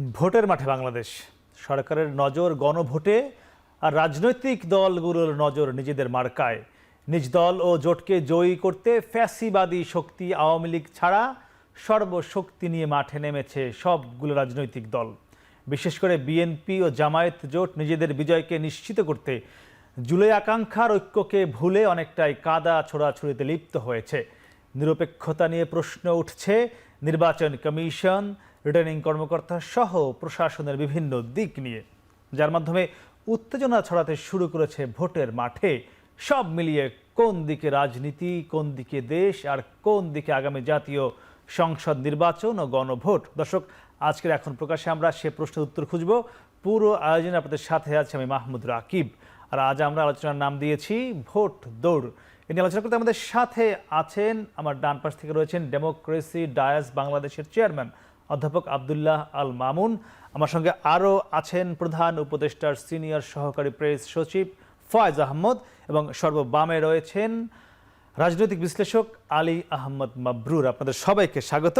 ভোটের মাঠে বাংলাদেশ সরকারের নজর গণভোটে আর রাজনৈতিক দলগুলোর নজর নিজেদের মার্কায়। নিজ দল ও জোটকে জয়ী করতে ফ্যাসিবাদী শক্তি আওয়ামী লীগ ছাড়া সর্বশক্তি নিয়ে মাঠে নেমেছে সবগুলো রাজনৈতিক দল। বিশেষ করে বিএনপি ও জামায়াত জোট নিজেদের বিজয়কে নিশ্চিত করতে জুলাই আকাঙ্ক্ষার ঐক্যকে ভুলে অনেকটাই কাদা ছোড়াছুড়িতে লিপ্ত হয়েছে। নিরপেক্ষতা নিয়ে প্রশ্ন উঠছে নির্বাচন কমিশন, রিটার্নিং কর্মকর্তা সহ প্রশাসনের বিভিন্ন দিক নিয়ে, যার মাধ্যমে উত্তেজনা ছড়াতে শুরু করেছে ভোটের মাঠে। সব মিলিয়ে কোন দিকে রাজনীতি, কোন দিকে দেশ, আর কোন দিকে আগামী জাতীয় সংসদ নির্বাচন ও গণভোট। দর্শক, আজকের এখন প্রকাশে আমরা সে প্রশ্নের উত্তর খুঁজব। পুরো আয়োজনে আপনাদের সাথে আছে আমি মাহমুদ রাকিব। আর আজ আমরা আলোচনার নাম দিয়েছি ভোট দৌড়। এ নিয়ে আলোচনা করতে আমাদের সাথে আছেন, আমার ডান পাশ থেকে রয়েছেন ডেমোক্রেসি ডায়াস বাংলাদেশের চেয়ারম্যান অধ্যাপক আব্দুল্লাহ আল মামুন। আমার সঙ্গে আরও আছেন প্রধান উপদেষ্টার সিনিয়র সহকারী প্রেস সচিব ফয়েজ আহমদ, এবং সর্ববামে রয়েছেন রাজনৈতিক বিশ্লেষক আলী আহমদ মাবরুর। আপনাদের সবাইকে স্বাগত।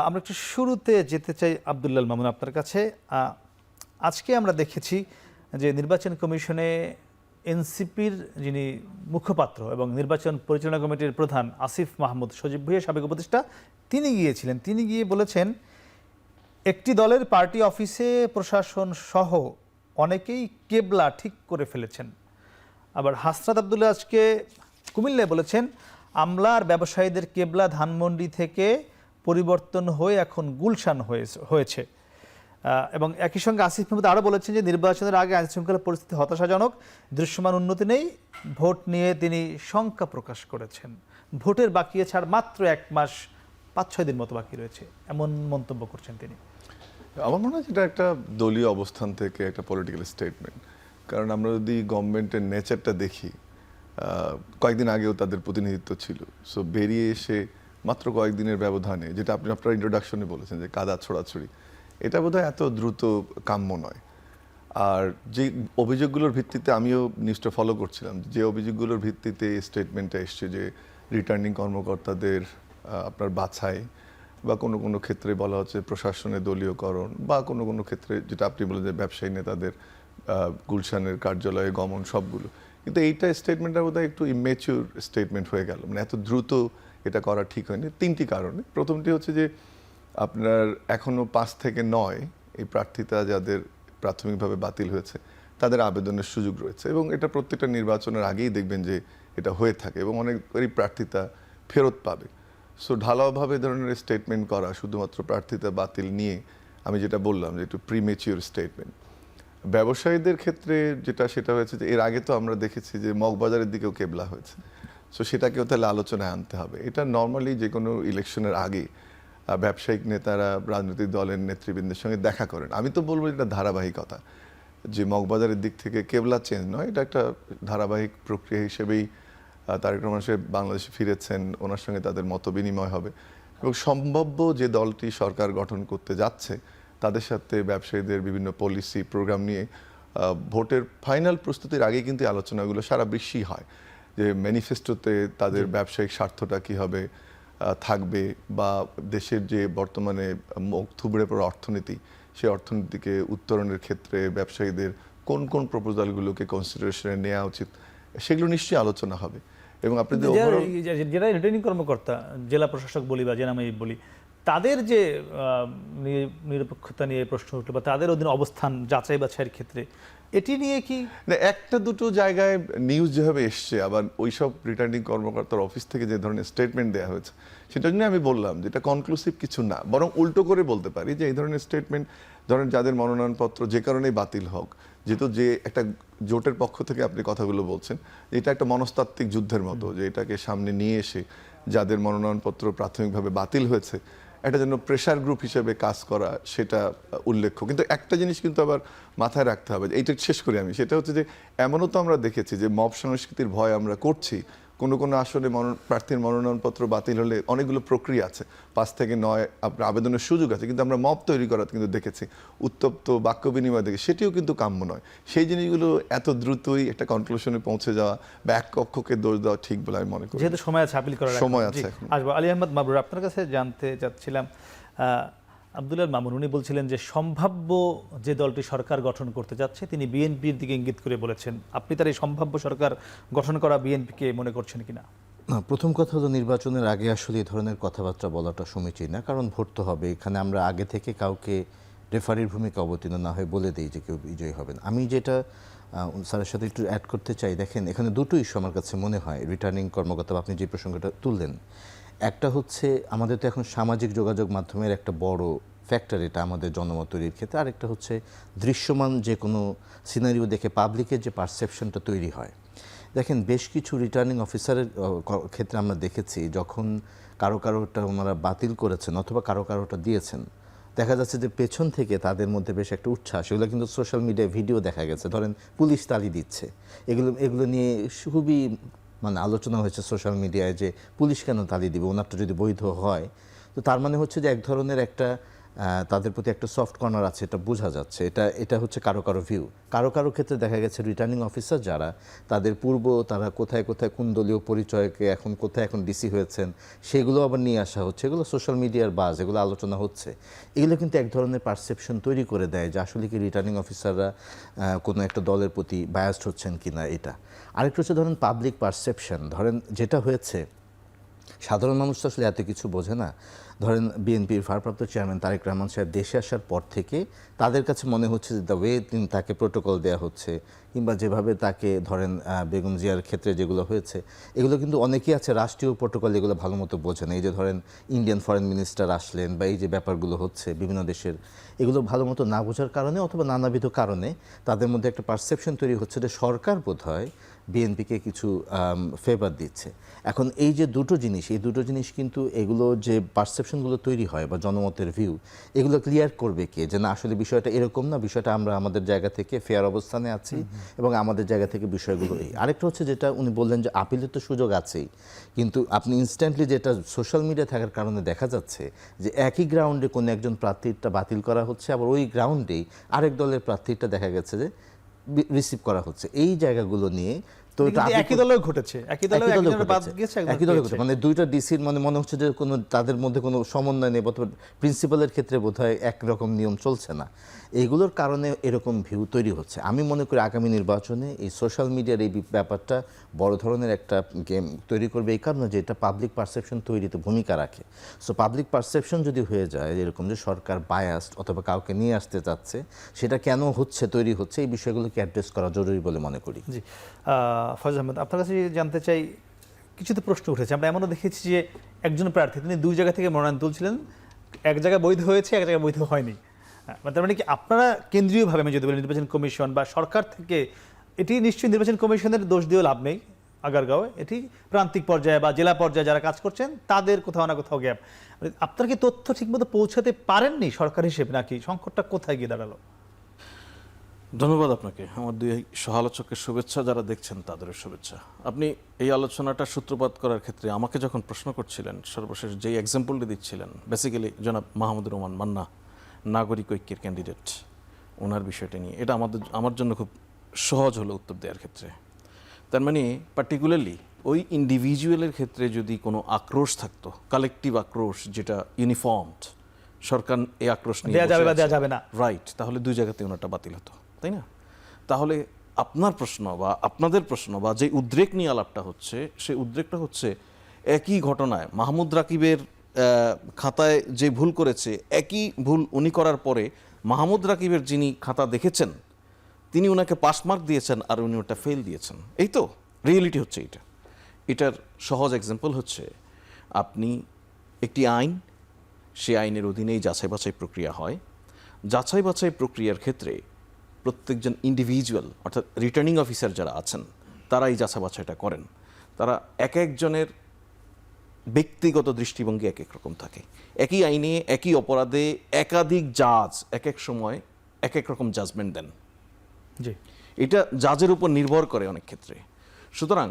আমরা একটু শুরুতে যেতে চাই আব্দুল্লাহ আল মামুন আপনার কাছে। আজকে আমরা দেখেছি যে নির্বাচন কমিশনে এনসিপির যিনি মুখপাত্র এবং নির্বাচন পরিচালনা কমিটির প্রধান আসিফ মাহমুদ সজীব ভুঁইয়া, সাবেক উপদেষ্টা, তিনি গিয়েছিলেন। তিনি গিয়ে বলেছেন একটি দলের পার্টি অফিসে প্রশাসন সহ অনেকেই কেবলা ঠিক করে ফেলেছেন। আবার হাসনাত আবদুল্লাহ আজকে কুমিল্লায় বলেছেন আমলা আর ব্যবসায়ীদের কেবলা ধানমন্ডি থেকে পরিবর্তন হয়ে এখন গুলশান হয়েছে। এবং একই সঙ্গে আসিফ মাহমুদ আরও বলেছেন যে নির্বাচনের আগে আইনশৃঙ্খলা পরিস্থিতি হতাশাজনক, দৃশ্যমান উন্নতি নেই। ভোট নিয়ে তিনি শঙ্কা প্রকাশ করেছেন। ভোটের বাকি আছে আর মাত্র 1 মাস 5-6 দিন মতো বাকি রয়েছে, এমন মন্তব্য করছেন তিনি। আমার মনে হয় এটা একটা দলীয় অবস্থান থেকে একটা পলিটিক্যাল স্টেটমেন্ট। কারণ আমরা যদি গভর্নমেন্টের নেচারটা দেখি, কয়েকদিন আগেও তাদের প্রতিনিধিত্ব ছিল। সো বেরিয়ে এসে মাত্র কয়েকদিনের ব্যবধানে, যেটা আপনি আপনার ইন্ট্রোডাকশনে বলেছেন যে কাদা ছোড়াছড়ি, এটা বোধহয় এত দ্রুত কাম্য নয়। আর যে অভিযোগগুলোর ভিত্তিতে আমিও নিউজটা ফলো করছিলাম, যে অভিযোগগুলোর ভিত্তিতে স্টেটমেন্টটা এসছে যে রিটার্নিং কর্মকর্তাদের আপনার বাছাই, বা কোনো কোনো ক্ষেত্রে বলা হচ্ছে প্রশাসনের দলীয়করণ, বা কোনো কোনো ক্ষেত্রে যেটা আপনি বলেন যে ব্যবসায়ী নেতাদের গুলশানের কার্যালয়ে গমন, সবগুলো। কিন্তু এইটা স্টেটমেন্টটা বোধহয় একটু ইমেচিউর স্টেটমেন্ট হয়ে গেল, মানে এত দ্রুত এটা করা ঠিক হয়নি 3টি কারণে। প্রথমটি হচ্ছে যে আপনার এখনও 5 থেকে 9 এই প্রার্থিতা যাদের প্রাথমিকভাবে বাতিল হয়েছে তাদের আবেদনের সুযোগ রয়েছে, এবং এটা প্রত্যেকটা নির্বাচনের আগেই দেখবেন যে এটা হয়ে থাকে, এবং অনেকেরই প্রার্থিতা ফেরত পাবে। সো ঢালাওভাবে ধরনের স্টেটমেন্ট করা শুধুমাত্র প্রার্থিতা বাতিল নিয়ে, আমি যেটা বললাম যে একটু প্রিমেচিওর স্টেটমেন্ট। ব্যবসায়ীদের ক্ষেত্রে যেটা সেটা হয়েছে যে এর আগে তো আমরা দেখেছি যে মগবাজারের দিকেও কেবলা হয়েছে। সো সেটাকেও তাহলে আলোচনায় আনতে হবে। এটা নর্মালি যে কোনো ইলেকশনের আগে ব্যবসায়িক নেতারা রাজনৈতিক দলের নেতৃবৃন্দের সঙ্গে দেখা করেন। আমি তো বলবো এটা ধারাবাহিকতা, যে মগবাজারের দিক থেকে কেবলা চেঞ্জ নয়, এটা একটা ধারাবাহিক প্রক্রিয়া হিসেবেই তারেক রহমান সাহেব বাংলাদেশে ফিরেছেন, ওনার সঙ্গে তাদের মত বিনিময় হবে, এবং সম্ভাব্য যে দলটি সরকার গঠন করতে যাচ্ছে তাদের সাথে ব্যবসায়ীদের বিভিন্ন পলিসি প্রোগ্রাম নিয়ে ভোটের ফাইনাল প্রস্তুতির আগে কিন্তু আলোচনাগুলো সারা বিশ্বেই হয়, যে ম্যানিফেস্টোতে তাদের ব্যবসায়িক স্বার্থটা কী হবে থাকবে, বা দেশের যে বর্তমানে মুখ থুবড়ে পড়া অর্থনীতি, সেই অর্থনীতিকে উত্তরণের ক্ষেত্রে ব্যবসায়ীদের কোন কোন প্রপোজালগুলোকে কনসিডারেশনে নেওয়া উচিত, সেগুলো নিশ্চয়ই আলোচনা হবে। এবং আপনি যারা রিটার্নিং কর্মকর্তা, জেলা প্রশাসক বলি বা জেনামাই বলি, তাদের যে নিরপেক্ষতা নিয়ে প্রশ্ন উঠলো বা তাদের অধীন অবস্থান যাচাই বাছাইয়ের ক্ষেত্রে, এটি নিয়ে কি একটা দুটো জায়গায় নিউজ যেভাবে এসছে, আবার ওইসব রিটার্নিং কর্মকর্তার অফিস থেকে যে ধরনের স্টেটমেন্ট দেওয়া হয়েছে, সেটার জন্য আমি বললাম যে এটা কনক্লুসিভ কিছু না, বরং উল্টো করে বলতে পারি যে এই ধরনের স্টেটমেন্ট ধরেন যাদের মনোনয়নপত্র যে কারণেই বাতিল হোক, যেহেতু যে একটা জোটের পক্ষ থেকে আপনি কথাগুলো বলছেন, এটা একটা মনস্তাত্ত্বিক যুদ্ধের মতো, যে এটাকে সামনে নিয়ে এসে যাদের মনোনয়নপত্র প্রাথমিকভাবে বাতিল হয়েছে একটা যেন প্রেশার গ্রুপ হিসেবে কাজ করা, সেটা উল্লেখ্য। কিন্তু একটা জিনিস কিন্তু আবার মাথায় রাখতে হবে, এইটা শেষ করি আমি, সেটা হচ্ছে যে এমনও তো আমরা দেখেছি যে মব সংস্কৃতির ভয় আমরা করছি, কোনো কোনো আসলে প্রার্থীর মনোনয়নপত্র বাতিল হলে অনেকগুলো প্রক্রিয়া আছে, 5 থেকে 9 আপনার আবেদনের সুযোগ আছে, কিন্তু আমরা মব তৈরি করা কিন্তু দেখেছি, উত্তপ্ত বাক্য বিনিময় দেখে, সেটিও কিন্তু কাম্য নয়। সেই জিনিসগুলো এত দ্রুতই একটা কনক্লুশনে পৌঁছে যাওয়া বা এক কক্ষকে দোষ দেওয়া ঠিক বলে আমি মনে করি। যেহেতু সময় আছে, আপিল করার সময় আছে। আসবো আলী আহমদ মাবরুর, আপনার কাছে জানতে চাচ্ছিলাম আব্দুল্লাহ মামুন উনি বলছিলেন যে সম্ভাব্য যে দলটি সরকার গঠন করতে যাচ্ছে তিনি বিএনপির দিকে ইঙ্গিত করে বলেছেন, আপনি তার এই সম্ভাব্য সরকার গঠন করা বিএনপিকে মনে করছেন কিনা? না, প্রথম কথা হলো নির্বাচনের আগে আসলে এই ধরনের কথাবার্তা বলাটা সমীচীন না, কারণ ভোট তো হবে। এখানে আমরা আগে থেকে কাউকে রেফারির ভূমিকা অবতীর্ণ না হয়ে বলে দিই যে কেউ বিজয়ী হবেন। আমি যেটা স্যারের সাথে একটু অ্যাড করতে চাই, দেখেন এখানে দুটো ইস্যু আমার কাছে মনে হয় রিটার্নিং কর্মকর্তা আপনি যে প্রসঙ্গটা তুললেন, একটা হচ্ছে আমাদের তো এখন সামাজিক যোগাযোগ মাধ্যমের একটা বড় ফ্যাক্টর এটা আমাদের জনমত তৈরির ক্ষেত্রে, আরেকটা হচ্ছে দৃশ্যমান যে কোনো সিনারিও দেখে পাবলিকের যে পারসেপশনটা তৈরি হয়। দেখেন বেশ কিছু রিটার্নিং অফিসারের ক্ষেত্রে আমরা দেখেছি যখন কারোটা ওনারা বাতিল করেছেন অথবা কারোটা দিয়েছেন, দেখা যাচ্ছে যে পেছন থেকে তাদের মধ্যে বেশ একটা উচ্ছ্বাস, এগুলো কিন্তু সোশ্যাল মিডিয়ায় ভিডিও দেখা গেছে, ধরেন পুলিশ তালি দিচ্ছে, এগুলো নিয়ে খুবই মানে আলোচনা হয়েছে সোশ্যাল মিডিয়ায় যে পুলিশ কেন তালি দিবে, ওনারটা যদি বৈধ হয়। তো তার মানে হচ্ছে যে এক ধরনের একটা তাদের প্রতি একটা সফট কর্নার আছে, এটা বোঝা যাচ্ছে। এটা হচ্ছে কারো ভিউ। কারো ক্ষেত্রে দেখা গেছে রিটার্নিং অফিসার যারা তাদের তারা কোথায় কোন দলীয় পরিচয়কে কোথায় এখন ডিসি হয়েছেন সেগুলো আবার নিয়ে আসা হচ্ছে, এগুলো সোশ্যাল মিডিয়ার বাজ, এগুলো আলোচনা হচ্ছে। এগুলো কিন্তু এক ধরনের পারসেপশন তৈরি করে দেয় যে আসলে কি রিটার্নিং অফিসাররা কোনো একটা দলের প্রতি বায়াসড হচ্ছেন কিনা। এটা আরেকটা হচ্ছে ধরেন পাবলিক পারসেপশন। ধরেন যেটা হয়েছে, সাধারণ মানুষ তো আসলে এত কিছু বোঝে না। ধরেন বিএনপির ভারপ্রাপ্ত চেয়ারম্যান তারেক রহমান সাহেব দেশে আসার পর থেকে তাদের কাছে মনে হচ্ছে যে দ্য ওয়ে তাকে প্রোটোকল দেওয়া হচ্ছে, কিংবা যেভাবে তাকে ধরেন বেগম জিয়ার ক্ষেত্রে যেগুলো হয়েছে, এগুলো কিন্তু অনেকেই আছে রাষ্ট্রীয় প্রোটোকল এগুলো ভালো মতো বোঝে না। এই যে ধরেন ইন্ডিয়ান ফরেন মিনিস্টার আসলেন বা এই যে ব্যাপারগুলো হচ্ছে বিভিন্ন দেশের, এগুলো ভালো মতো না বোঝার কারণে অথবা নানাবিধ কারণে তাদের মধ্যে একটা পারসেপশন তৈরি হচ্ছে যে সরকার বোধহয় বিএনপিকে কিছু ফেভার দিচ্ছে। এখন এই যে এই দুটো জিনিস কিন্তু এগুলো যে পারসেপশনগুলো তৈরি হয় বা জনমতের ভিউ, এগুলো ক্লিয়ার করবে কে যে না আসলে বিষয়টা এরকম না, বিষয়টা আমরা আমাদের জায়গা থেকে ফেয়ার অবস্থানে আছি এবং আমাদের জায়গা থেকে বিষয়গুলো এই। আরেকটা হচ্ছে যেটা উনি বললেন যে আপিলের তো সুযোগ আছেই, কিন্তু আপনি ইনস্ট্যান্টলি যেটা সোশ্যাল মিডিয়া থাকার কারণে দেখা যাচ্ছে যে একই গ্রাউন্ডে কোনো একজন প্রার্থীরটা বাতিল করা হচ্ছে, আবার ওই গ্রাউন্ডেই আরেক দলের প্রার্থীরটা দেখা গেছে যে রিসিভ করা হচ্ছে। এই জায়গাগুলো নিয়ে তো একই দলে ঘটেছে, একই দলে মানে দুইটা ডিসির মনে হচ্ছে যে কোনো তাদের মধ্যে কোনো সমন্বয় নেই, অথবা প্রিন্সিপালের ক্ষেত্রে বোধহয় একরকম নিয়ম চলছে না। এইগুলোর কারণে এরকম ভিউ তৈরি হচ্ছে। আমি মনে করি আগামী নির্বাচনে এই সোশ্যাল মিডিয়ার এই ব্যাপারটা বড় ধরনের একটা গেম তৈরি করবে, এই কারণে যে এটা পাবলিক পারসেপশন তৈরিতে ভূমিকা রাখে। সো পাবলিক পারসেপশন যদি হয়ে যায় এরকম যে সরকার বায়াসড অথবা কাউকে নিয়ে আসতে চাচ্ছে, সেটা কেন তৈরি হচ্ছে, এই বিষয়গুলোকে অ্যাড্রেস করা জরুরি বলে মনে করি। জি, ফয়জ আহমেদ, আপনার কাছে জানতে চাই, কিছু তো প্রশ্ন উঠেছে। আমরা এমনও দেখেছি যে একজন প্রার্থী তিনি দুই জায়গা থেকে মনোনয়ন তুলছিলেন, এক জায়গায় বৈধ হয়েছে, এক জায়গায় বৈধ হয়নি। তার মানে কি আপনারা কেন্দ্রীয়ভাবে, আমি যদি বলি নির্বাচন কমিশন বা সরকার থেকে, এটি নিশ্চয়ই নির্বাচন কমিশনের দোষ দিয়েও লাভ নেই আগারগাঁওয়ে, এটি প্রান্তিক পর্যায়ে বা জেলা পর্যায়ে যারা কাজ করছেন তাদের কোথাও না কোথাও গ্যাপ। আপনারা কি তথ্য ঠিকমতো পৌঁছাতে পারেননি সরকার হিসেবে, নাকি সংকটটা কোথায় গিয়ে দাঁড়ালো? ধন্যবাদ আপনাকে। আমার দুই সহ-আলোচকের শুভেচ্ছা, যারা দেখছেন তাদেরও শুভেচ্ছা। আপনি এই আলোচনাটা সূত্রপাত করার ক্ষেত্রে আমাকে যখন প্রশ্ন করছিলেন, সর্বশেষ যেই এক্সাম্পলটি দিচ্ছিলেন, বেসিক্যালি জনাব মাহমুদুর রহমান মান্না, নাগরিক ঐক্যের ক্যান্ডিডেট, ওনার বিষয়টা নিয়ে, এটা আমার জন্য খুব সহজ হলো উত্তর দেওয়ার ক্ষেত্রে। তার মানে পার্টিকুলারলি ওই ইন্ডিভিজুয়ালের ক্ষেত্রে যদি কোনো আক্রোশ থাকতো, কালেকটিভ আক্রোশ যেটা ইউনিফর্মড, সরকার এই আক্রোশ নিয়ে দেয়া যাবে না, রাইট, তাহলে দুই জায়গাতে ওনারটা বাতিল হতো, তাই না? তাহলে আপনার প্রশ্ন বা আপনাদের প্রশ্ন বা যে উদ্রেক নিয়ে আলাপটা হচ্ছে, সেই উদ্রেকটা হচ্ছে একই ঘটনায় মাহমুদ রাকিবের খাতায় যে ভুল করেছে, একই ভুল উনি করার পরে মাহমুদ রাকিবের যিনি খাতা দেখেছেন তিনি ওনাকে পাসমার্ক দিয়েছেন আর উনি ওটা ফেল দিয়েছেন। এই তো রিয়েলিটি হচ্ছে এটা। এটার সহজ এক্সাম্পল হচ্ছে, আপনি একটি আইন, সে আইনের অধীনেই যাচাই বাছাই প্রক্রিয়া হয়। যাচাই বাছাই প্রক্রিয়ার ক্ষেত্রে প্রত্যেকজন ইন্ডিভিজুয়াল অর্থাৎ রিটার্নিং অফিসার যারা আছেন তারা এই যাচাই বাছাইটা করেন। তারা এক একজনের ব্যক্তিগত দৃষ্টিভঙ্গি এক এক রকম থাকে। একই আইনে একই অপরাধে একাধিক জাজ এক এক সময় এক এক রকম জাজমেন্ট দেন। জি, এটা জাজের উপর নির্ভর করে অনেক ক্ষেত্রে। সুতরাং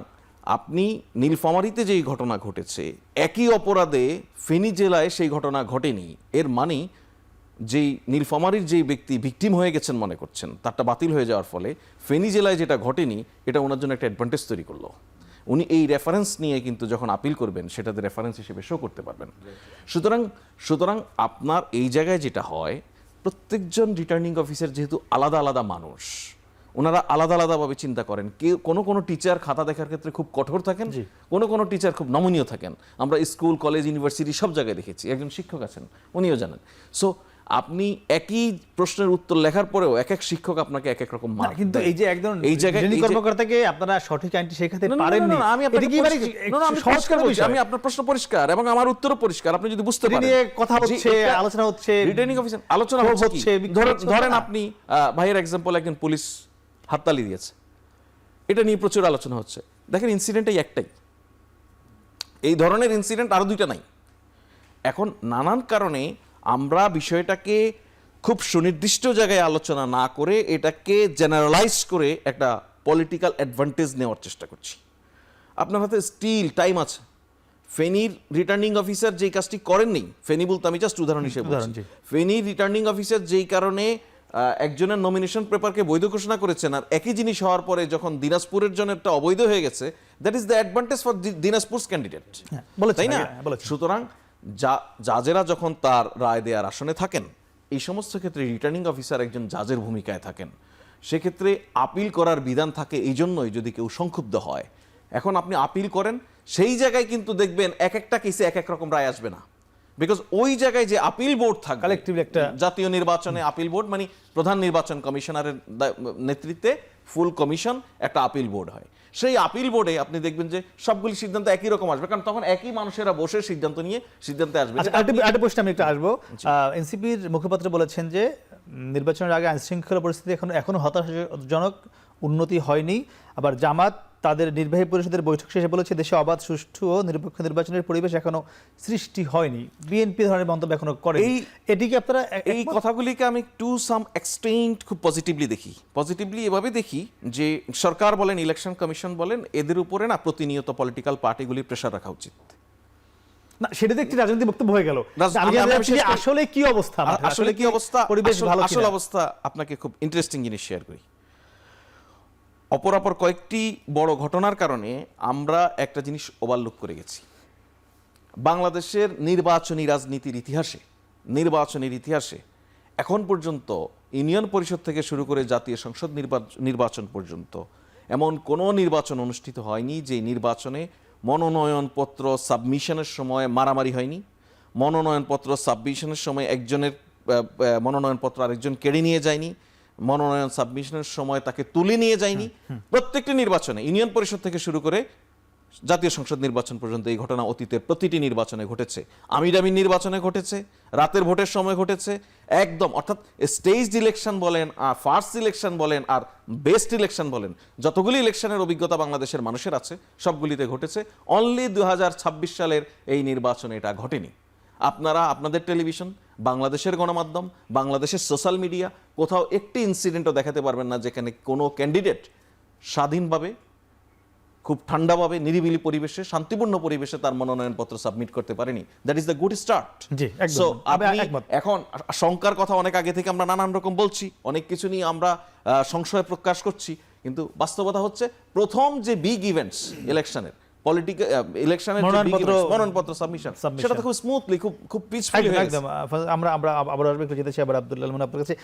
আপনি নীলফামারীতে যেই ঘটনা ঘটেছে, একই অপরাধে ফেনী জেলায় সেই ঘটনা ঘটেনি, এর মানে যেই নীলফামারীর যেই ব্যক্তি ভিকটিম হয়ে গেছেন মনে করছেন, তারটা বাতিল হয়ে যাওয়ার ফলে ফেনী জেলায় যেটা ঘটেনি এটা ওনার জন্য একটা অ্যাডভান্টেজ তৈরি করলো। উনি এই রেফারেন্স নিয়ে কিন্তু যখন আপিল করবেন সেটাতে রেফারেন্স হিসেবে শো করতে পারবেন। সুতরাং আপনার এই জায়গায় যেটা হয়, প্রত্যেকজন রিটার্নিং অফিসার যেহেতু আলাদা আলাদা মানুষ, ওনারা আলাদা আলাদাভাবে চিন্তা করেন। কোনো টিচার খাতা দেখার ক্ষেত্রে খুব কঠোর থাকেন, কোনো টিচার খুব নমনীয় থাকেন। আমরা স্কুল, কলেজ, ইউনিভার্সিটি সব জায়গায় দেখেছি। একজন শিক্ষক আছেন, উনিও জানেন। সো আপনি একই প্রশ্নের উত্তর লেখার পরেও এক এক শিক্ষক আপনাকে এক এক রকম মার্ক দেয়। কিন্তু এই যে একজন এই জায়গায় কর্মকর্তাকে আপনারা সঠিক আইনটি শেখাতে পারেননি, আমি আপনার প্রশ্ন পরিষ্কার এবং আমার উত্তরও পরিষ্কার। আপনি যদি বুঝতে পারেন কথা হচ্ছে, আলোচনা হচ্ছে, রিটার্নিং অফিসার আলোচনা হচ্ছে, ধরেন আপনি ভাইয়ের এক্সাম্পল, একজন পুলিশ হাততালি দিয়েছে, এটা নিয়ে প্রচুর আলোচনা হচ্ছে। দেখেন ইনসিডেন্টই একটাই, এই ধরনের ইনসিডেন্ট আরো দুইটা নাই। এখন নানান কারণে আমরা বিষয়টাকে খুব সুনির্দিষ্ট জায়গায় আলোচনা না করে এটাকে জেনারেলাইজ করে একটা পলিটিক্যাল অ্যাডভান্টেজ নেওয়ার চেষ্টা করছি। আপনার হাতে স্টিল টাইম আছে। ফেনীর রিটার্নিং অফিসার যেই কাজটি করেননি, ফেনী বলতে আমি জাস্ট উদাহরণ হিসেবে বলছি, ফেনীর রিটার্নিং অফিসার যেই কারণে একজনের নমিনেশন পেপারকে বৈধ ঘোষণা করেছেন, আর একই জিনিস হওয়ার পরে যখন দিনাজপুরের জনেরটা অবৈধ হয়ে গেছে, that is the advantage for Dinajpur candidate, তাই না? সুতরাং জাজেরা যখন তার রায় দেওয়ার আসনে থাকেন, এই সমস্ত ক্ষেত্রে রিটার্নিং অফিসার একজন জাজের ভূমিকায় থাকেন। সেক্ষেত্রে আপিল করার বিধান থাকে এই জন্যই, যদি কেউ সংক্ষুব্ধ হয়। এখন আপনি আপিল করেন, সেই জায়গায় কিন্তু দেখবেন এক একটা কেসে এক এক রকম রায় আসবে না, বিকজ ওই জায়গায় যে আপিল বোর্ড থাকে, কালেক্টিভ একটা জাতীয় নির্বাচনে আপিল বোর্ড, মানে প্রধান নির্বাচন কমিশনারের নেতৃত্বে ফুল কমিশন একটা আপিল বোর্ড হয়। সেই আপিল বোর্ডে আপনি দেখবেন যে সবগুলি সিদ্ধান্ত একই রকম আসবে, কারণ তখন একই মানুষেরা বসে সিদ্ধান্ত নিয়ে সিদ্ধান্তে আসবে। একটা প্রশ্ন আমি একটু আসবো। এনসিপির মুখপাত্র বলেছেন যে নির্বাচনের আগে আইন শৃঙ্খলা পরিস্থিতি এখনো হতাশাজনক, উন্নতি হয়নি। আবার জামাত তাদের নির্বাহী পরিষদের বৈঠক শেষে বলেছে দেশে অবাধ, সুষ্ঠু ও নিরপেক্ষ নির্বাচনের পরিবেশ এখনো সৃষ্টি হয়নি। বিএনপি ধরনের মন্তব্য এখনো করে। এটিকে আপনারা, এই কথাগুলিকে আমি টু সাম এক্সটেন্ট খুব পজিটিভলি দেখি। পজিটিভলি এভাবে দেখি যে সরকার বলেন, ইলেকশন কমিশন বলেন, এদের উপরে না প্রতিনিয়ত পলিটিক্যাল পার্টিগুলির প্রেশার রাখা উচিত। না, সেটা তো একটি রাজনৈতিক বক্তব্য হয়ে গেল। আসলে কি অবস্থা, আসলে কি অবস্থা, পরিবেশ ভালো, আসল অবস্থা আপনাকে খুব ইন্টারেস্টিং জিনিস শেয়ার করি। অপরাপর কয়েকটি বড় ঘটনার কারণে আমরা একটা জিনিস ওভারলুক করে গেছি। বাংলাদেশের নির্বাচনের ইতিহাসে এখন পর্যন্ত ইউনিয়ন পরিষদ থেকে শুরু করে জাতীয় সংসদ নির্বাচন পর্যন্ত এমন কোনো নির্বাচন অনুষ্ঠিত হয়নি যে নির্বাচনে মনোনয়নপত্র সাবমিশনের সময় মারামারি হয়নি, মনোনয়নপত্র সাবমিশনের সময় একজনের মনোনয়নপত্র আরেকজন কেড়ে নিয়ে যায়নি, মনোনয়ন সাবমিশনের সময় তাকে তুলে নিয়ে যায়নি। প্রত্যেকটি নির্বাচনে, ইউনিয়ন পরিষদ থেকে শুরু করে জাতীয় সংসদ নির্বাচন পর্যন্ত এই ঘটনা অতীতের প্রতিটি নির্বাচনে ঘটেছে। আমিরামি নির্বাচনে ঘটেছে, রাতের ভোটের সময় ঘটেছে, একদম। অর্থাৎ স্টেজড ইলেকশন বলেন, আর ফার্স্ট ইলেকশন বলেন, আর বেস্ট ইলেকশন বলেন, যতগুলি ইলেকশনের অভিজ্ঞতা বাংলাদেশের মানুষের আছে সবগুলিতে ঘটেছে। অনলি 2026 সালের এই নির্বাচনে এটা ঘটেনি। আপনারা আপনাদের টেলিভিশন, বাংলাদেশের গণমাধ্যম, বাংলাদেশের সোশ্যাল মিডিয়া কোথাও একটি ইনসিডেন্টও দেখাতে পারবেন না যেখানে কোনো ক্যান্ডিডেট স্বাধীনভাবে, খুব ঠান্ডাভাবে, নিরিবিলি পরিবেশে, শান্তিপূর্ণ পরিবেশে তার মনোনয়নপত্র সাবমিট করতে পারেনি। That is the good start. So আপনি এখন শঙ্কার কথা অনেক আগে থেকে আমরা নানান রকম বলছি, অনেক কিছু নিয়ে আমরা সংশয় প্রকাশ করছি, কিন্তু বাস্তবতা হচ্ছে প্রথম যে বিগ ইভেন্টস ইলেকশনের, পলিটিক্যাল ইলেকশনের মনোনয়নপত্র সাবমিশন, সেটা তো খুব স্মুথলি, খুব পিসফুলি হয়ে গেছে। আমরা আবার একটু যেতেছি আবার আব্দুল্লাহ আল আপনার কাছে।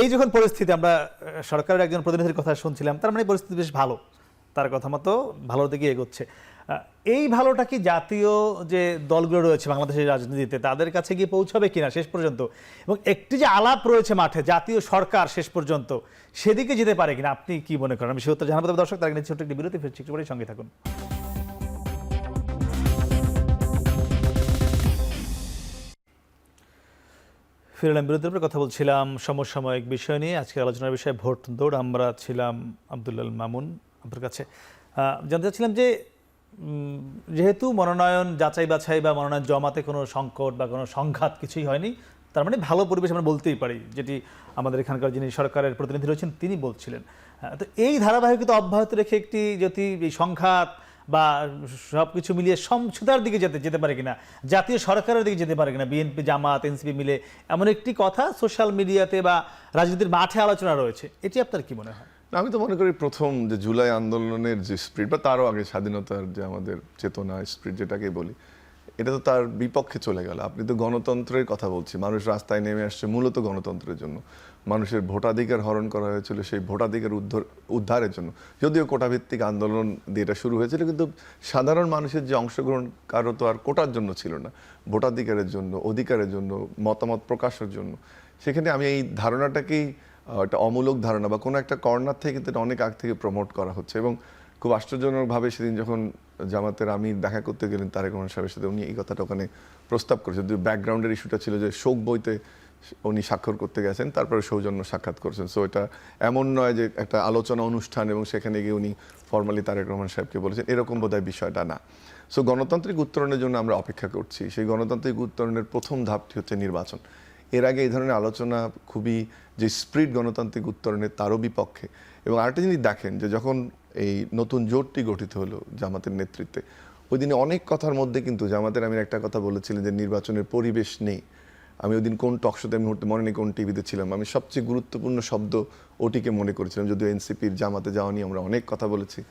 এই যখন পরিস্থিতি, আমরা সরকারের একজন প্রতিনিধির কথা শুনছিলাম, তার মানে পরিস্থিতি বেশ ভালো, তার কথা মতো ভালোর দিকে এগোচ্ছে। এই ভালোটা কি জাতীয় যে দলগুলো রয়েছে বাংলাদেশের রাজনীতিতে তাদের কাছে গিয়ে পৌঁছাবে কিনা শেষ পর্যন্ত, এবং একটি যে আলাপ রয়েছে মাঠে জাতীয় সরকার শেষ পর্যন্ত সেদিকে যেতে পারে কিনা, আপনি কি মনে করেন? আমি সত্য জানাবো দর্শক, তার আগে ছোট্ট একটি বিরতি, ফিরছি একটু পরে, সঙ্গে থাকুন। ফিরলাম বিরতির উপরে, কথা বলছিলাম সমসাময়িক বিষয় নিয়ে। আজকের আলোচনার বিষয় ভোট দৌড়। আমরা ছিলাম আব্দুল্লাহ মামুন আপনার কাছে। জানতে চাচ্ছিলাম যে যেহেতু মনোনয়ন যাচাই বাছাই বা মনোনয়ন জমাতে কোনো সংকট বা কোনো সংঘাত কিছুই হয়নি, তার মানে ভালো পরিবেশ আমরা বলতেই পারি, যেটি আমাদের এখানকার যিনি সরকারের প্রতিনিধি রয়েছেন তিনি বলছিলেন। তো এই ধারাবাহিকতা অব্যাহত রেখে একটি যদি এই সংঘাত বা সব কিছু মিলিয়ে সমঝোতার দিকে যেতে পারে কিনা, জাতীয় সরকারের দিকে যেতে পারে কিনা, বিএনপি, জামাত, এনসিপি মিলে, এমন একটি কথা সোশ্যাল মিডিয়াতে বা রাজনীতির মাঠে আলোচনা রয়েছে, এটি আপনার কি মনে হয়? আমি তো মনে করি প্রথম যে জুলাই আন্দোলনের যে স্পিরিট বা তারও আগে স্বাধীনতার যে আমাদের চেতনা স্পিরিট যেটাকে বলি, এটা তো তার বিপক্ষে চলে গেল। আপনি তো গণতন্ত্রের কথা বলছি, মানুষ রাস্তায় নেমে আসছে মূলত গণতন্ত্রের জন্য। মানুষের ভোটাধিকার হরণ করা হয়েছিল সেই ভোটাধিকার উদ্ধারের জন্য, যদিও কোটাভিত্তিক আন্দোলন দিয়ে এটা শুরু হয়েছিল, কিন্তু সাধারণ মানুষের যে অংশগ্রহণ কারো তো আর কোটার জন্য ছিল না, ভোটাধিকারের জন্য, অধিকারের জন্য, মতামত প্রকাশের জন্য। সেখানে আমি এই ধারণাটাকেই একটা অমূলক ধারণা বা কোনো একটা কর্নার থেকে কিন্তু এটা অনেক আগ থেকে প্রমোট করা হচ্ছে। এবং খুব আশ্চর্যজনকভাবে সেদিন যখন জামাতের আমির দেখা করতে গেলেন তারেক রহমান সাহেবের সাথে, উনি এই কথাটা ওখানে প্রস্তাব করেছেন। যদিও ব্যাকগ্রাউন্ডের ইস্যুটা ছিল যে শোক বইতে উনি স্বাক্ষর করতে গেছেন, তারপরে সৌজন্য সাক্ষাৎ করেছেন। সো এটা এমন নয় যে একটা আলোচনা অনুষ্ঠান এবং সেখানে গিয়ে উনি ফর্মালি তারেক রহমান সাহেবকে বলেছেন, এরকম বোধহয় বিষয়টা না। সো গণতান্ত্রিক উত্তরণের জন্য আমরা অপেক্ষা করছি। সেই গণতান্ত্রিক উত্তরণের প্রথম ধাপটি হচ্ছে নির্বাচন। এর আগে এই ধরনের আলোচনা খুবই যে স্প্রিট গণতান্ত্রিক উত্তরণের তারও বিপক্ষে। এবং আরেকটা জিনিস দেখেন যে যখন এই নতুন জোটটি গঠিত হলো জামাতের নেতৃত্বে, ওই দিনে অনেক কথার মধ্যে কিন্তু জামাতের আমির একটা কথা বলেছিলেন যে নির্বাচনের পরিবেশ নেই। আমি ওই দিন কোন টকশোতে মুহূর্তে মনে নেই, কোন টিভিতে ছিলাম, আমি সবচেয়ে গুরুত্বপূর্ণ শব্দ ওটিকে মনে করেছিলাম। যদিও এনসিপির জামাতে যাওয়া নিয়ে আমরা অনেক কথা বলেছি,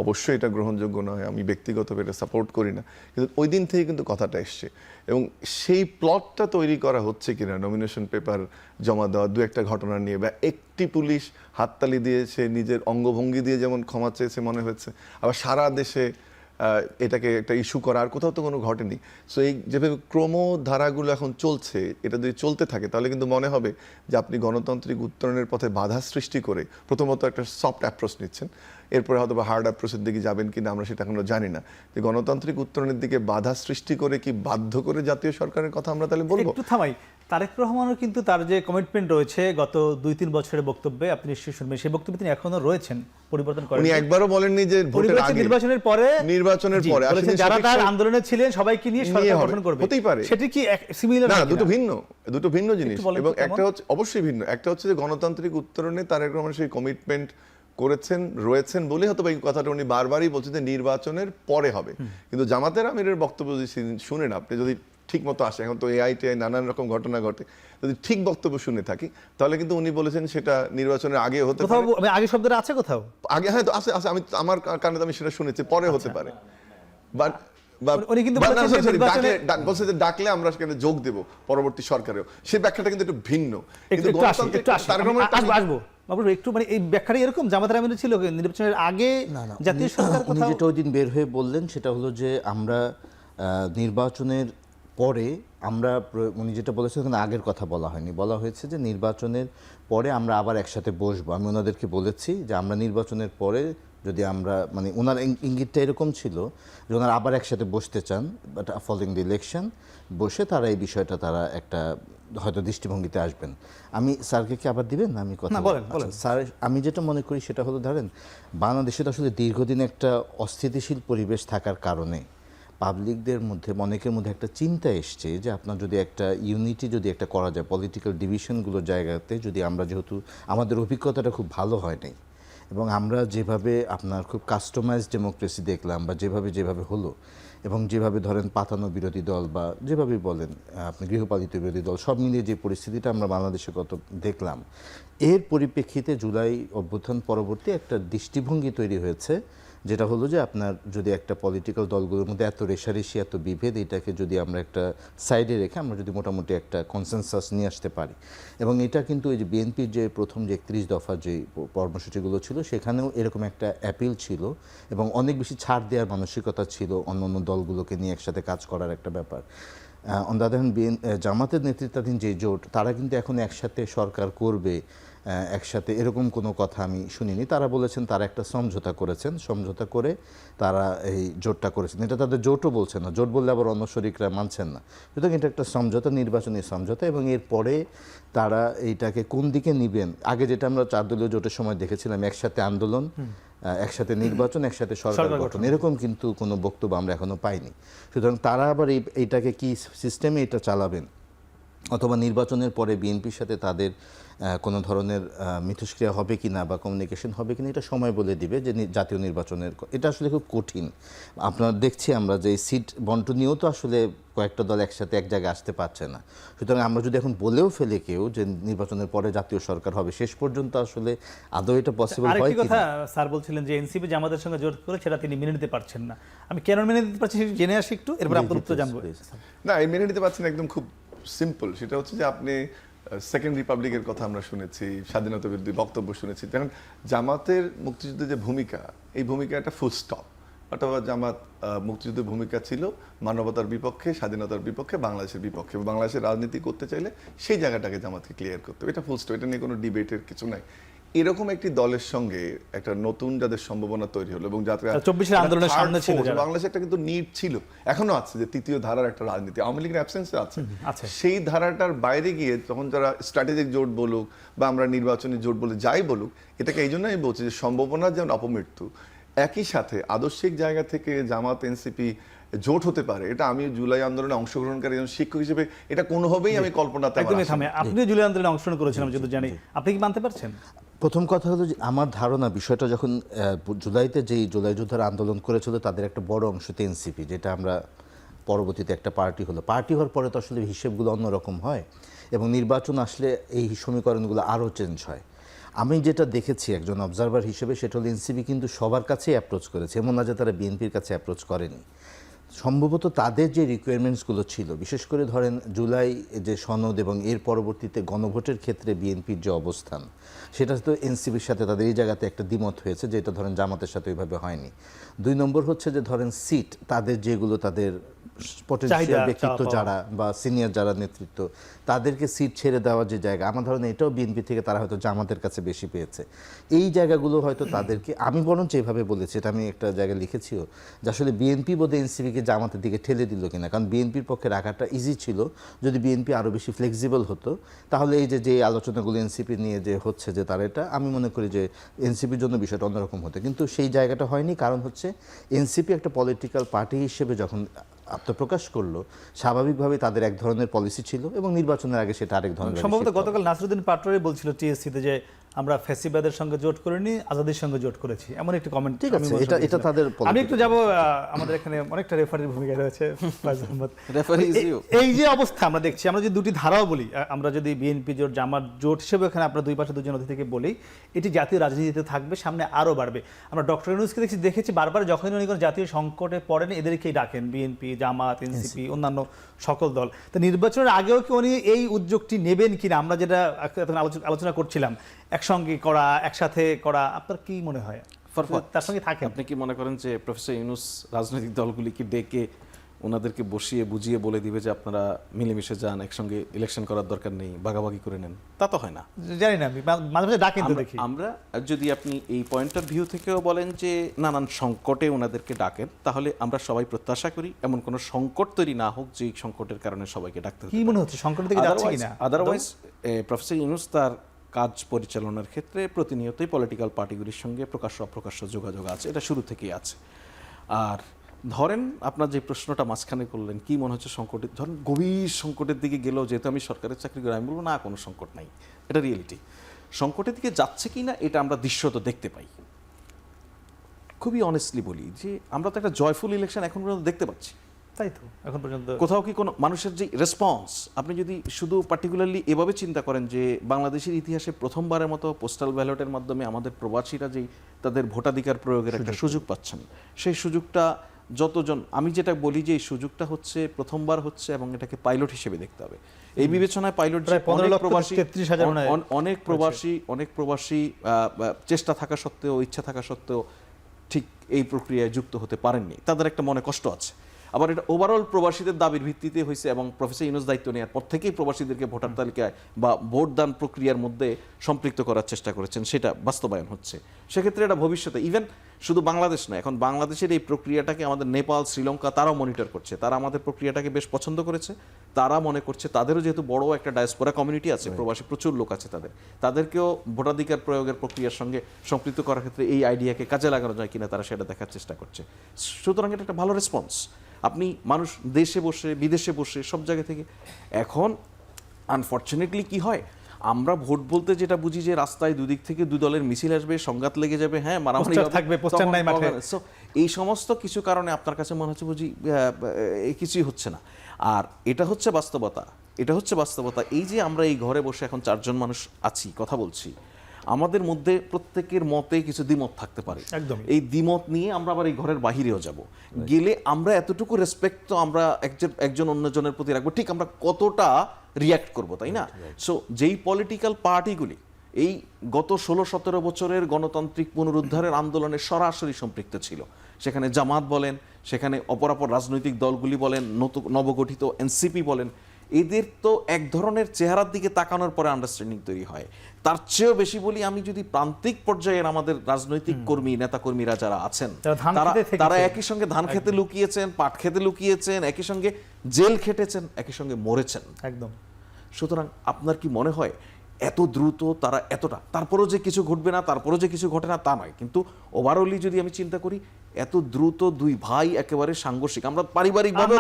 অবশ্যই এটা গ্রহণযোগ্য নয়, আমি ব্যক্তিগতভাবে এটা সাপোর্ট করি না, কিন্তু ওই দিন থেকে কিন্তু কথাটা এসছে। এবং সেই প্লটটা তৈরি করা হচ্ছে কিনা নমিনেশন পেপার জমা দেওয়া দু একটা ঘটনা নিয়ে, বা একটি পুলিশ হাততালি দিয়ে সে নিজের অঙ্গভঙ্গি দিয়ে যেমন ক্ষমা চেয়েছে মনে হচ্ছে, আবার সারা দেশে এটাকে একটা ইস্যু করা, আর কোথাও তো কোনো ঘটেনি। সো এই যেভাবে ক্রমধারাগুলো এখন চলছে, এটা যদি চলতে থাকে তাহলে কিন্তু মনে হবে যে আপনি গণতান্ত্রিক উত্তরণের পথে বাধা সৃষ্টি করে প্রথমত একটা সফট অ্যাপ্রোচ নিচ্ছেন, এরপরে হয়তো বা হার্ড অ্যাপ্রোচের দিকে যাবেন কিনা আমরা সেটা এখনো জানি না। যে গণতান্ত্রিক উত্তরণের দিকে বাধা সৃষ্টি করে কি বাধ্য করে জাতীয় সরকারের কথা আমরা তাহলে বলবো? একটু থামাই, তারেক রহমানও কিন্তু তার যে কমিটমেন্ট রয়েছে গত 2-3 বছরের বক্তব্যে, আপনি নিশ্চয়ই শুনবেন, সেই বক্তব্যে তিনি এখনো রয়েছেন, পরিবর্তন করেন। উনি একবারও বলেননি যে ভোটের আগে, নির্বাচনের পরে বলেছেন যারা তার আন্দোলনে ছিলেন সবাইকে নিয়ে সরকার গঠন করবে। হতেই পারে, সেটা কি সিমিলার না, দুটো ভিন্ন জিনিস। একটু বলেন এবং তো একটা হচ্ছে অবশ্যই ভিন্ন, একটা হচ্ছে যে গণতান্ত্রিক উত্তরণে তারেক রহমান সেই কমিটমেন্ট করেছেন রয়েছেন বলে হয়তো এই কথাটা উনি বারবারই বলছেন যে নির্বাচনের পরে হবে। কিন্তু জামাতের আমিরের বক্তব্য যদি শুনেন, আপনি যদি ঠিক মতো আসে, এখন তো এআইটিআই নানান রকম ঘটনা ঘটে, যদি ঠিক বক্তব্য শুনে থাকি তাহলে কিন্তু উনি বলেছেন সেটা নির্বাচনের আগে হতে পারে। আগে শব্দটা আছে কোথাও, আগে হয়তো আছে, আমি আমার কানে আমি সেটা শুনেছি, পরে হতে পারে। বাট উনি কিন্তু বলছে যে ডাকলে আমরা সেখানে যোগ দেব পরবর্তী সরকারেও, সেই ব্যাখ্যাটা কিন্তু একটু ভিন্ন। কিন্তু আসবো একটু, মানে এই ব্যাখ্যাটা এরকম জামাতের আমির ছিল নির্বাচনের আগে জাতীয় সরকার উনি যেটা ওই দিন বের হয়ে বললেন সেটা হলো যে আমরা নির্বাচনের পরে আমরা, উনি যেটা বলেছেন ওখানে আগের কথা বলা হয়নি, বলা হয়েছে যে নির্বাচনের পরে আমরা আবার একসাথে বসবো। আমি ওনাদেরকে বলেছি যে আমরা নির্বাচনের পরে যদি আমরা, মানে ওনার ইঙ্গিতটা এরকম ছিল যে ওনারা আবার একসাথে বসতে চান, বাট ফলোইং দ্য ইলেকশন বসে তারা এই বিষয়টা তারা একটা হয়তো দৃষ্টিভঙ্গিতে আসবেন। আমি স্যারকে কি আবার দিবেন? আমি কথা বলেন। স্যার, আমি যেটা মনে করি সেটা হলো, ধরেন বাংলাদেশে তো আসলে দীর্ঘদিন একটা অস্থিতিশীল পরিবেশ থাকার কারণে পাবলিকদের মধ্যে, অনেকের মধ্যে একটা চিন্তা এসছে যে আপনার যদি একটা ইউনিটি যদি একটা করা যায় পলিটিক্যাল ডিভিশনগুলোর জায়গাতে, যদি আমরা, যেহেতু আমাদের অভিজ্ঞতাটা খুব ভালো হয় নাই এবং আমরা যেভাবে আপনার খুব কাস্টমাইজ ডেমোক্রেসি দেখলাম, বা যেভাবে হলো, এবং যেভাবে ধরেন পাতানো বিরোধী দল বা যেভাবে বলেন আপনি গৃহপালিত বিরোধী দল, সব মিলিয়ে যে পরিস্থিতিটা আমরা বাংলাদেশে কত দেখলাম, এর পরিপ্রেক্ষিতে জুলাই অভ্যুত্থান পরবর্তী একটা দৃষ্টিভঙ্গি তৈরি হয়েছে, যেটা হলো যে আপনার যদি একটা পলিটিক্যাল দলগুলোর মধ্যে এত রেষারেষি, এত বিভেদ, এটাকে যদি আমরা একটা সাইডে রেখে আমরা যদি মোটামুটি একটা কনসেনসাস নিয়ে আসতে পারি। এবং এটা কিন্তু এই যে বিএনপির যে প্রথম যে 31 দফার যে কর্মসূচিগুলো ছিল সেখানেও এরকম একটা অ্যাপিল ছিল এবং অনেক বেশি ছাড় দেওয়ার মানসিকতা ছিল, অন্য অন্য দলগুলোকে নিয়ে একসাথে কাজ করার একটা ব্যাপার। অন দ্য আদার হ্যান্ড, জামাতের নেতৃত্বাধীন যে জোট, তারা কিন্তু এখন একসাথে সরকার করবে, একসাথে এরকম কোনো কথা আমি শুনিনি। তারা বলেছেন তারা একটা সমঝোতা করেছেন, সমঝোতা করে তারা এই জোটটা করেছেন। এটা তাদের জোটও বলছেন না, জোট বললে আবার অন্য শরিকরা মানছেন না। সুতরাং এটা একটা সমঝোতা, নির্বাচনী সমঝোতা, এবং এরপরে তারা এইটাকে কোন দিকে নিবেন, আগে যেটা আমরা 4 দলীয় জোটের সময় দেখেছিলাম, একসাথে আন্দোলন, একসাথে নির্বাচন, একসাথে সরকার গঠন, এরকম কিন্তু কোনো বক্তব্য আমরা এখনো পাইনি। সুতরাং তারা আবার এইটাকে কি সিস্টেমে এটা চালাবেন, অথবা নির্বাচনের পরে বিএনপির সাথে তাদের কোনো ধরনের মিথস্ক্রিয়া হবে কিনা বা কমিউনিকেশন হবে কিনা এটা সময় বলে দিবে যে জাতীয় নির্বাচনের এটা আসলে খুব কঠিন। আপনার দেখছি আমরা যে সিট বন্টনীয় তো আসলে কয়েকটা দল একসাথে এক জায়গায় আসতে পারছে না। সুতরাং আমরা যদি এখন বলেও ফেলে কেউ যে নির্বাচনের পরে জাতীয় সরকার হবে, শেষ পর্যন্ত আসলে আদৌ এটা পসিবল হয় আরেকটি কথা কিনা? স্যার বলছিলেন যে এনসিপি জামাতের সঙ্গে জোট করে সেটা তিনি মেনে নিতে পারছেন না। আমি কেন মেনে নিতে পারছি সেটা জেনে আসি একটু, এরপর আপনার উত্তর জানবো। না, এই মেনে নিতে পারছেন একদম খুব সিম্পল। সেটা হচ্ছে যে আপনি সেকেন্ড রিপাবলিকের কথা আমরা শুনেছি, স্বাধীনতা বিরোধী বক্তব্য শুনেছি। দেখেন জামাতের মুক্তিযুদ্ধের যে ভূমিকা, এই ভূমিকা একটা ফুল স্টপ। অথবা জামাত মুক্তিযুদ্ধের ভূমিকা ছিল মানবতার বিপক্ষে, স্বাধীনতার বিপক্ষে, বাংলাদেশের বিপক্ষে। বাংলাদেশের রাজনীতি করতে চাইলে সেই জায়গাটাকে জামাতকে ক্লিয়ার করতে হবে, এটা ফুল স্টপ। এটা নিয়ে কোনো ডিবেটের কিছু নাই। এরকম একটি দলের সঙ্গে একটা নতুন যাদের সম্ভাবনা তৈরি হলো এবং যাত্রা 24 আন্দোলনের সামনে ছিল যারা। বাংলাদেশে একটা কিন্তু নিড ছিল, এখনো আছে, যে তৃতীয় ধারার একটা রাজনীতি আওয়ামী লীগের অ্যাবসেন্সে আছে। আছে। সেই ধারাটার বাইরে গিয়ে তখন যারা স্ট্র্যাটেজিক জোট বলুক বা আমরা নির্বাচনী জোট বলে যাই বলুক, এটাকে এই জন্য আমি বলছি যে সম্ভাবনা যেমন অপমৃত্যু, একই সাথে আদর্শিক জায়গা থেকে জামাত এনসিপি জোট হতে পারে, এটা আমি জুলাই আন্দোলনে অংশগ্রহণকারী একজন শিক্ষক হিসেবে এটা কোনোভাবেই আমি কল্পনাতে আমার একদমই আসে থামে। না। আপনি জুলাই আন্দোলনে অংশগ্রহণ করেছিলাম যদি জানি, আপনি কি মানতে পারছেন? প্রথম কথা হলো যে আমার ধারণা বিষয়টা যখন জুলাইতে যেই জুলাই যোদ্ধারা আন্দোলন করেছিল তাদের একটা বড় অংশ তো এনসিপি, যেটা আমরা পরবর্তীতে একটা পার্টি হলো। পার্টি হওয়ার পরে তো আসলে হিসেবগুলো অন্যরকম হয় এবং নির্বাচন আসলে এই সমীকরণগুলো আরও চেঞ্জ হয়। আমি যেটা দেখেছি একজন অবজারভার হিসেবে, সেটা হলো এনসিপি কিন্তু সবার কাছেই অ্যাপ্রোচ করেছে, এমন না যে তারা বিএনপির কাছে অ্যাপ্রোচ করেনি। সম্ভবত তাদের যে রিকোয়ারমেন্টসগুলো ছিল, বিশেষ করে ধরেন জুলাই যে সনদ এবং এর পরবর্তীতে গণভোটের ক্ষেত্রে বিএনপির যে অবস্থান, সেটা তো এনসিপির সাথে তাদের এই জায়গাতে একটা দ্বিমত হয়েছে, যেটা ধরেন জামাতের সাথে ওইভাবে হয়নি। 2 নম্বর হচ্ছে যে ধরেন সিট, তাদের যেগুলো তাদের পটেনশিয়াল ব্যক্তিত্ব যারা বা সিনিয়র যারা নেতৃত্ব, তাদেরকে সিট ছেড়ে দেওয়ার যে জায়গা, আমার ধারণা এটাও বিএনপি থেকে তারা হয়তো জামাতের কাছে বেশি পেয়েছে। এই জায়গাগুলো হয়তো তাদেরকে, আমি বরঞ্চ এইভাবে বলেছি, এটা আমি একটা জায়গায় লিখেছিও, যে আসলে বিএনপি বোধহয় এনসিপিকে জামাতের দিকে ঠেলে দিল কিনা। কারণ বিএনপির পক্ষে রাখাটা ইজি ছিল, যদি বিএনপি আরও বেশি ফ্লেক্সিবল হতো তাহলে এই যে আলোচনাগুলো এনসিপি নিয়ে যে হচ্ছে যে তার, এটা আমি মনে করি যে এনসিপির জন্য বিষয়টা অন্যরকম হতো। কিন্তু সেই জায়গাটা হয়নি, কারণ হচ্ছে এনসিপি একটা পলিটিক্যাল পার্টি হিসেবে যখন আত্মপ্রকাশ করলো, স্বাভাবিকভাবে তাদের এক ধরনের পলিসি ছিল এবং নির্বাচনের আগে সেটা আরেক ধরনের। সম্ভবত গতকাল নাসরুদ্দিন পাটোয়ারি বলছিল টিএসসিতে যে আমরা ফ্যাসিবাদের সঙ্গে জোট করিনি, আজাদির সঙ্গে জোট করেছি, এমন একটি কমেন্ট। ঠিক আছে, এটা তাদের আমি একটু যাব, আমাদের এখানে অনেকটা রেফারির ভূমিকা রয়েছে Faiz Ahmad. Referee is you. এই যে অবস্থা আমরা দেখছি, আমরা যদি দুটি ধারাও বলি, আমরা যদি বিএনপি জোট জামাত জোট হিসেবে এখানে আপনার দুই পাশে দুজন অতিথিকে বলি, এটি জাতীয় রাজনীতিতে থাকবে, সামনে আরও বাড়বে। আমরা ডক্টর ইউনূসকে দেখেছি বারবার যখনই উনি কোনো জাতীয় সংকটে পড়েন এদেরকেই ডাকেন, বিএনপি, জামাত, এনসিপি, অন্যান্য সকল দল। তো নির্বাচনের আগেও কি উনি এই উদ্যোগটি নেবেন কিনা, আমরা যেটা আলোচনা করছিলাম একসঙ্গে করা, একসাথে করা, আপনার কি মনে হয়? তার সঙ্গে থাকেন আপনি কি মনে করেন যে প্রফেসর ইউনূস রাজনৈতিক দলগুলিকে ডেকে ওনাদেরকে বসিয়ে বুঝিয়ে বলে দিবে যে আপনারা মিলেমিশে যান, একসঙ্গে ইলেকশন করার দরকার নেই, ভাগাভাগি করে নেন? তা তো হয় না। জানি না, আমি মাঝে মাঝে ডাকেন তো দেখি। আমরা যদি আপনি এই পয়েন্টার ভিউ থেকেও বলেন যে নানান সংকটে ওনাদেরকে ডাকেন, তাহলে আমরা সবাই প্রত্যাশা করি এমন কোনো সংকট তৈরি না হোক যে সংকটের কারণে সবাইকে ডাকতে হবে। কি মনে হচ্ছে সংকট থেকে যাচ্ছে কিনা? আদারওয়াইজ প্রফেসর ইউনূস তার কাজ পরিচালনার ক্ষেত্রে প্রতিনিয়তই পলিটিক্যাল পার্টিগুলির সঙ্গে প্রকাশ্য অপ্রকাশ্য যোগাযোগ আছে, এটা শুরু থেকেই আছে। আর ধরেন আপনার যে প্রশ্নটা মাঝখানে করলেন, কি মনে হচ্ছে সংকটের, ধরেন গভীর সংকটের দিকে গেলেও, যেহেতু আমি সরকারের চাকরি করি, আমি বলবো না কোনো সংকট নাই, এটা রিয়েলিটি। সংকটের দিকে যাচ্ছে কি না এটা আমরা দৃশ্যত দেখতে পাই। খুবই অনেস্টলি বলি যে আমরা তো একটা জয়ফুল ইলেকশন এখন পর্যন্ত দেখতে পাচ্ছি, তাই তো এখন পর্যন্ত কোথাও কি কোনো মানুষের যে রেসপন্স, আপনি যদি শুধু পার্টিকুলারলি এভাবে চিন্তা করেন যে বাংলাদেশের ইতিহাসে প্রথমবারের মতো পোস্টাল ব্যালটের মাধ্যমে আমাদের প্রবাসীরা যেই তাদের ভোটাধিকার প্রয়োগের একটা সুযোগ পাচ্ছেন, সেই সুযোগটা যতজন, আমি যেটা বলি যে এই সুযোগটা হচ্ছে প্রথমবার হচ্ছে এবং এটাকে পাইলট হিসেবে দেখতে হবে। এই বিবেচনায় পাইলট যে অনেক প্রবাসী চেষ্টা থাকা সত্ত্বেও, ইচ্ছা থাকা সত্ত্বেও ঠিক এই প্রক্রিয়ায় যুক্ত হতে পারেননি, তাদের একটা মনে কষ্ট আছে। আবার এটা ওভারঅল প্রবাসীদের দাবির ভিত্তিতে হয়েছে এবং প্রফেসর ইউনূস দায়িত্ব নেওয়ার পর থেকেই প্রবাসীদেরকে ভোটার তালিকায় বা ভোটদান প্রক্রিয়ার মধ্যে সম্পৃক্ত করার চেষ্টা করেছেন, সেটা বাস্তবায়ন হচ্ছে। সেক্ষেত্রে এটা ভবিষ্যতে ইভেন শুধু বাংলাদেশ নয়, এখন বাংলাদেশের এই প্রক্রিয়াটাকে আমাদের নেপাল, শ্রীলঙ্কা তারাও মনিটর করছে, তারা আমাদের প্রক্রিয়াটাকে বেশ পছন্দ করেছে। তারা মনে করছে তাদেরও যেহেতু বড় একটা ডায়াসপোরা কমিউনিটি আছে, প্রবাসী প্রচুর লোক আছে, তাদেরকেও ভোটাধিকার প্রয়োগের প্রক্রিয়ার সঙ্গে সম্পৃক্ত করার ক্ষেত্রে এই আইডিয়াকে কাজে লাগানো যায় কিনা তারা সেটা দেখার চেষ্টা করছে। সুতরাং এটা একটা ভালো রেসপন্স। আপনি মানুষ দেশে বসে, বিদেশে বসে, সব জায়গা থেকে। এখন আনফর্চুনেটলি কি হয়, আমরা ভোট বলতে যেটা বুঝি যে রাস্তায় দুদিক থেকে দুই দলের মিছিল আসবে, সংঘাত লেগে যাবে, হ্যাঁ মারামারি পোস্টার হবে, থাকবে, পোস্টার তখন নাই মাঠে। So, এই সমস্ত কিছু কারণে আপনার কাছে মনে হচ্ছে বুঝি এই কিছুই হচ্ছে না। আর এটা হচ্ছে বাস্তবতা, এটা হচ্ছে বাস্তবতা। এই যে আমরা এই ঘরে বসে এখন 4 জন মানুষ আছি, কথা বলছি, আমাদের মধ্যে প্রত্যেকের মতে কিছু দ্বিমত থাকতে পারে। একদমই। এই দ্বিমত নিয়ে আমরা আবার এই ঘরের বাহিরেও যাব, গেলে আমরা এতটুকু রেসপেক্ট তো আমরা একজন অন্যজনের প্রতি রাখবো, ঠিক আমরা কতটা রিয়্যাক্ট করব, তাই না? সো যেই পলিটিক্যাল পার্টিগুলি এই গত 16-17 বছরের গণতান্ত্রিক পুনরুদ্ধারের আন্দোলনে সরাসরি সম্পৃক্ত ছিল, সেখানে জামাত বলেন, সেখানে অপরাপর রাজনৈতিক দলগুলি বলেন, নবগঠিত এনসিপি বলেন, এদের তো এক ধরনের চেহারার দিকে তাকানোর পরে আন্ডারস্ট্যান্ডিং তৈরি হয়। তার চেয়েও বেশি বলি, আমি যদি প্রান্তিক পর্যায়ের আমাদের রাজনৈতিক কর্মী নেতাকর্মীরা যারা আছেন, তারা একই সঙ্গে ধান খেতে লুকিয়েছেন, পাট খেতে লুকিয়েছেন, একই সঙ্গে জেল খেটেছেন, একই সঙ্গে মরেছেন। একদম। সুতরাং আপনার কি মনে হয় এত দ্রুত তারা এতটা, তারপরেও যে কিছু ঘটবে না, তারপরেও যে কিছু ঘটে না তা নয়, কিন্তু ওভারঅলি যদি আমি চিন্তা করি, এত দ্রুত দুই ভাই একেবারে সাংঘর্ষিক, আমরা পারিবারিকভাবে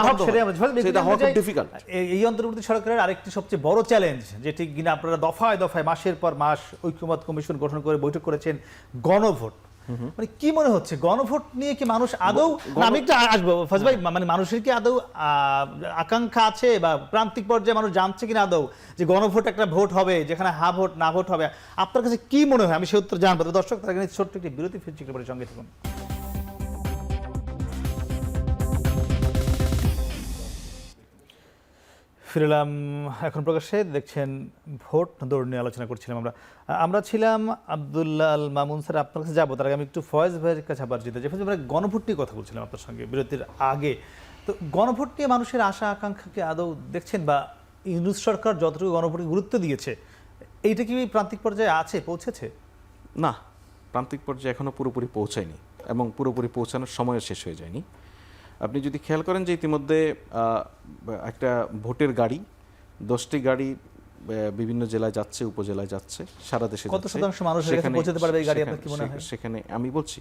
সেটা হওয়া খুব ডিফিকাল্ট। এই অন্তর্বর্তী সরকারের আরেকটি সবচেয়ে বড় চ্যালেঞ্জ, যেটি কিনা আপনারা দফায় দফায় মাসের পর মাস ঐক্যমত কমিশন গঠন করে বৈঠক করেছেন, গণভোট। মানে কি মনে হচ্ছে গণভোট নিয়ে কি মানুষ আদৌ, আমি একটু আসবো ফাজ ভাই, মানে মানুষের কি আদৌ আকাঙ্ক্ষা আছে বা প্রান্তিক পর্যায়ে মানুষ জানছে কিনা আদৌ যে গণভোট একটা ভোট হবে যেখানে হা ভোট না ভোট হবে? আপনার কাছে কি মনে হয়? আমি সে উত্তর জানবো। দর্শক, তার আগে ছোট্ট একটি বিরতি, ফিরছি একটু পরে, সঙ্গে থাকুন। ফিরলাম এখন প্রকাশ্যে, দেখছেন ভোট দৌড় নিয়ে আলোচনা করছিলাম আমরা ছিলাম আব্দুল্লাহ আল মামুন স্যার, আপনার কাছে যাবো, তার আগে আমি একটু ফয়েজ ভাইয়ের কাছে আবার যেতে, যে আমরা গণভোট নিয়ে কথা বলছিলাম আপনার সঙ্গে বিরতির আগে। তো গণভোট নিয়ে মানুষের আশা আকাঙ্ক্ষাকে আদৌ দেখছেন, বা ইউনূস সরকার যতটুকু গণভোটে গুরুত্ব দিয়েছে, এইটা কি প্রান্তিক পর্যায়ে আছে, পৌঁছেছে? না, প্রান্তিক পর্যায়ে এখনো পুরোপুরি পৌঁছায়নি, এবং পুরোপুরি পৌঁছানোর সময়ও শেষ হয়ে যায়নি। আপনি যদি খেয়াল করেন যে ইতিমধ্যে একটা ভোটের গাড়ি, 10টি গাড়ি বিভিন্ন জেলায় যাচ্ছে, উপজেলায় যাচ্ছে, সারা দেশে কত শতাংশ মানুষের কাছে পৌঁছাতে পারবে এই গাড়ি, আপনার কি মনে হয়? সেখানে আমি বলছি,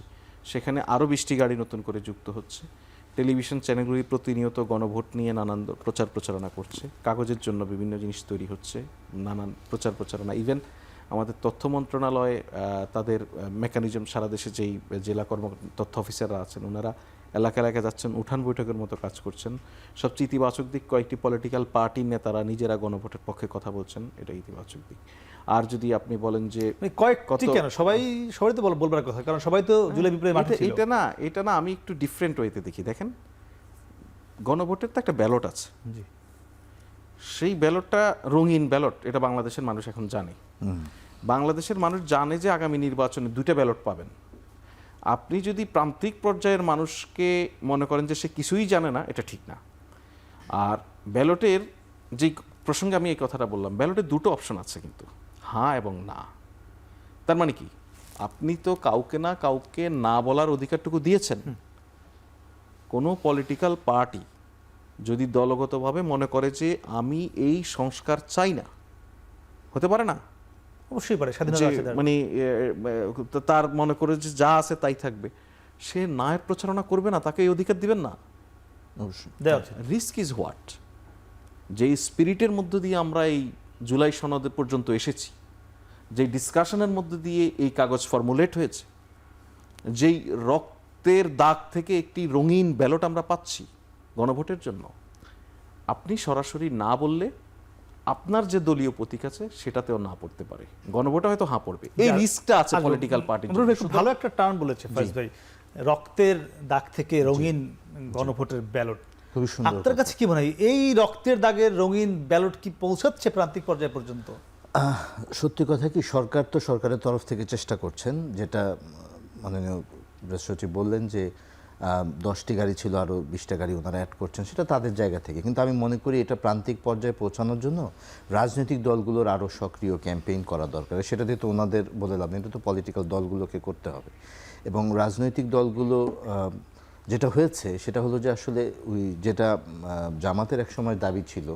সেখানে আরও 20টি গাড়ি নতুন করে যুক্ত হচ্ছে। টেলিভিশন চ্যানেলগুলি প্রতিনিয়ত গণভোট নিয়ে নানান প্রচারণা করছে, কাগজের জন্য বিভিন্ন জিনিস তৈরি হচ্ছে, নানান প্রচারণা। ইভেন আমাদের তথ্য মন্ত্রণালয়ে তাদের মেকানিজম, সারা দেশে যেই জেলা তথ্য অফিসাররা আছেন, ওনারা এলাকায় যাচ্ছেন, উঠান বৈঠকের মতো কাজ করছেন। সবচেয়ে ইতিবাচক দিক, কয়েকটি পলিটিক্যাল পার্টির নেতারা নিজেরা গণভোটের পক্ষে কথা বলছেন, এটা ইতিবাচক দিক। আর যদি আপনি বলেন যে কয়েকটি কেন, সবাই তো বলবার কথা, কারণ সবাই তো জুলাই বিপ্লবের মাঠে ছিল। এটা না, আমি একটু ডিফারেন্ট ওয়েতে দেখি। দেখেন, গণভোটের তো একটা ব্যালট আছে, সেই ব্যালটটা রঙিন ব্যালট, এটা বাংলাদেশের মানুষ এখন জানে। বাংলাদেশের মানুষ জানে যে আগামী নির্বাচনে 2টা ব্যালট পাবেন। আপনি যদি প্রান্তিক পর্যায়ের মানুষকে মনে করেন যে সে কিছুই জানে না, এটা ঠিক না। আর ব্যালটের যে প্রসঙ্গে আমি এই কথাটা বললাম, ব্যালটের 2টো অপশন আছে কিন্তু, হ্যাঁ এবং না। তার মানে কি, আপনি তো কাউকে না বলার অধিকারটুকু দিয়েছেন। কোনো পলিটিক্যাল পার্টি যদি দলগতভাবে মনে করে যে আমি এই সংস্কার চাই না, হতে পারে না? অবশ্যই পারে, স্বাধীনতা আছে, মানে তার মনে করে যে যা আছে তাই থাকবে, সে ন্যায়ের প্রচারণা করবে না, তাকে এই অধিকার দিবেন না? অবশ্যই। রিস্ক ইজ হোয়াট, যে স্পিরিটের মধ্য দিয়ে আমরা এই জুলাই সনদে পর্যন্ত এসেছি, যে ডিসকাশনের মধ্য দিয়ে এই কাগজ ফর্মুলেট হয়েছে, যেই রক্তের দাগ থেকে একটি রঙিন ব্যালট আমরা পাচ্ছি গণভোটের জন্য, আপনি সরাসরি না বললে আপনার যে দলীয় প্রতীক আছে সেটাতেও না পড়তে পারে, গণভোটে হয়তো হ্যাঁ পড়বে। এই রিস্কটা আছে পলিটিক্যাল পার্টি। ভালো একটা টার্ম বলেছে ফাইজ ভাই, রক্তের দাগ থেকে রঙিন গণভোটের ব্যালট। খুবই সুন্দর। আপনার কাছে কি মনে হয় এই রক্তের দাগের রঙিন ব্যালট কি পৌঁছাচ্ছে প্রান্তিক পর্যায় পর্যন্ত? সত্যি কথা কি, সরকার তো সরকারের তরফ থেকে চেষ্টা করছেন, যেটা মাননীয় প্রেস সচিব বললেন যে 10টি গাড়ি ছিল, আরও 20টা গাড়ি ওনারা অ্যাড করছেন, সেটা তাদের জায়গা থেকে। কিন্তু আমি মনে করি এটা প্রান্তিক পর্যায়ে পৌঁছানোর জন্য রাজনৈতিক দলগুলোর আরও সক্রিয় ক্যাম্পেইন করা দরকার। সেটা দিয়ে তো ওনাদের বলে লাভ নেই, এটা তো পলিটিক্যাল দলগুলোকে করতে হবে। এবং রাজনৈতিক দলগুলো, যেটা হয়েছে সেটা হলো যে আসলে ওই যেটা জামাতের এক সময় দাবি ছিল,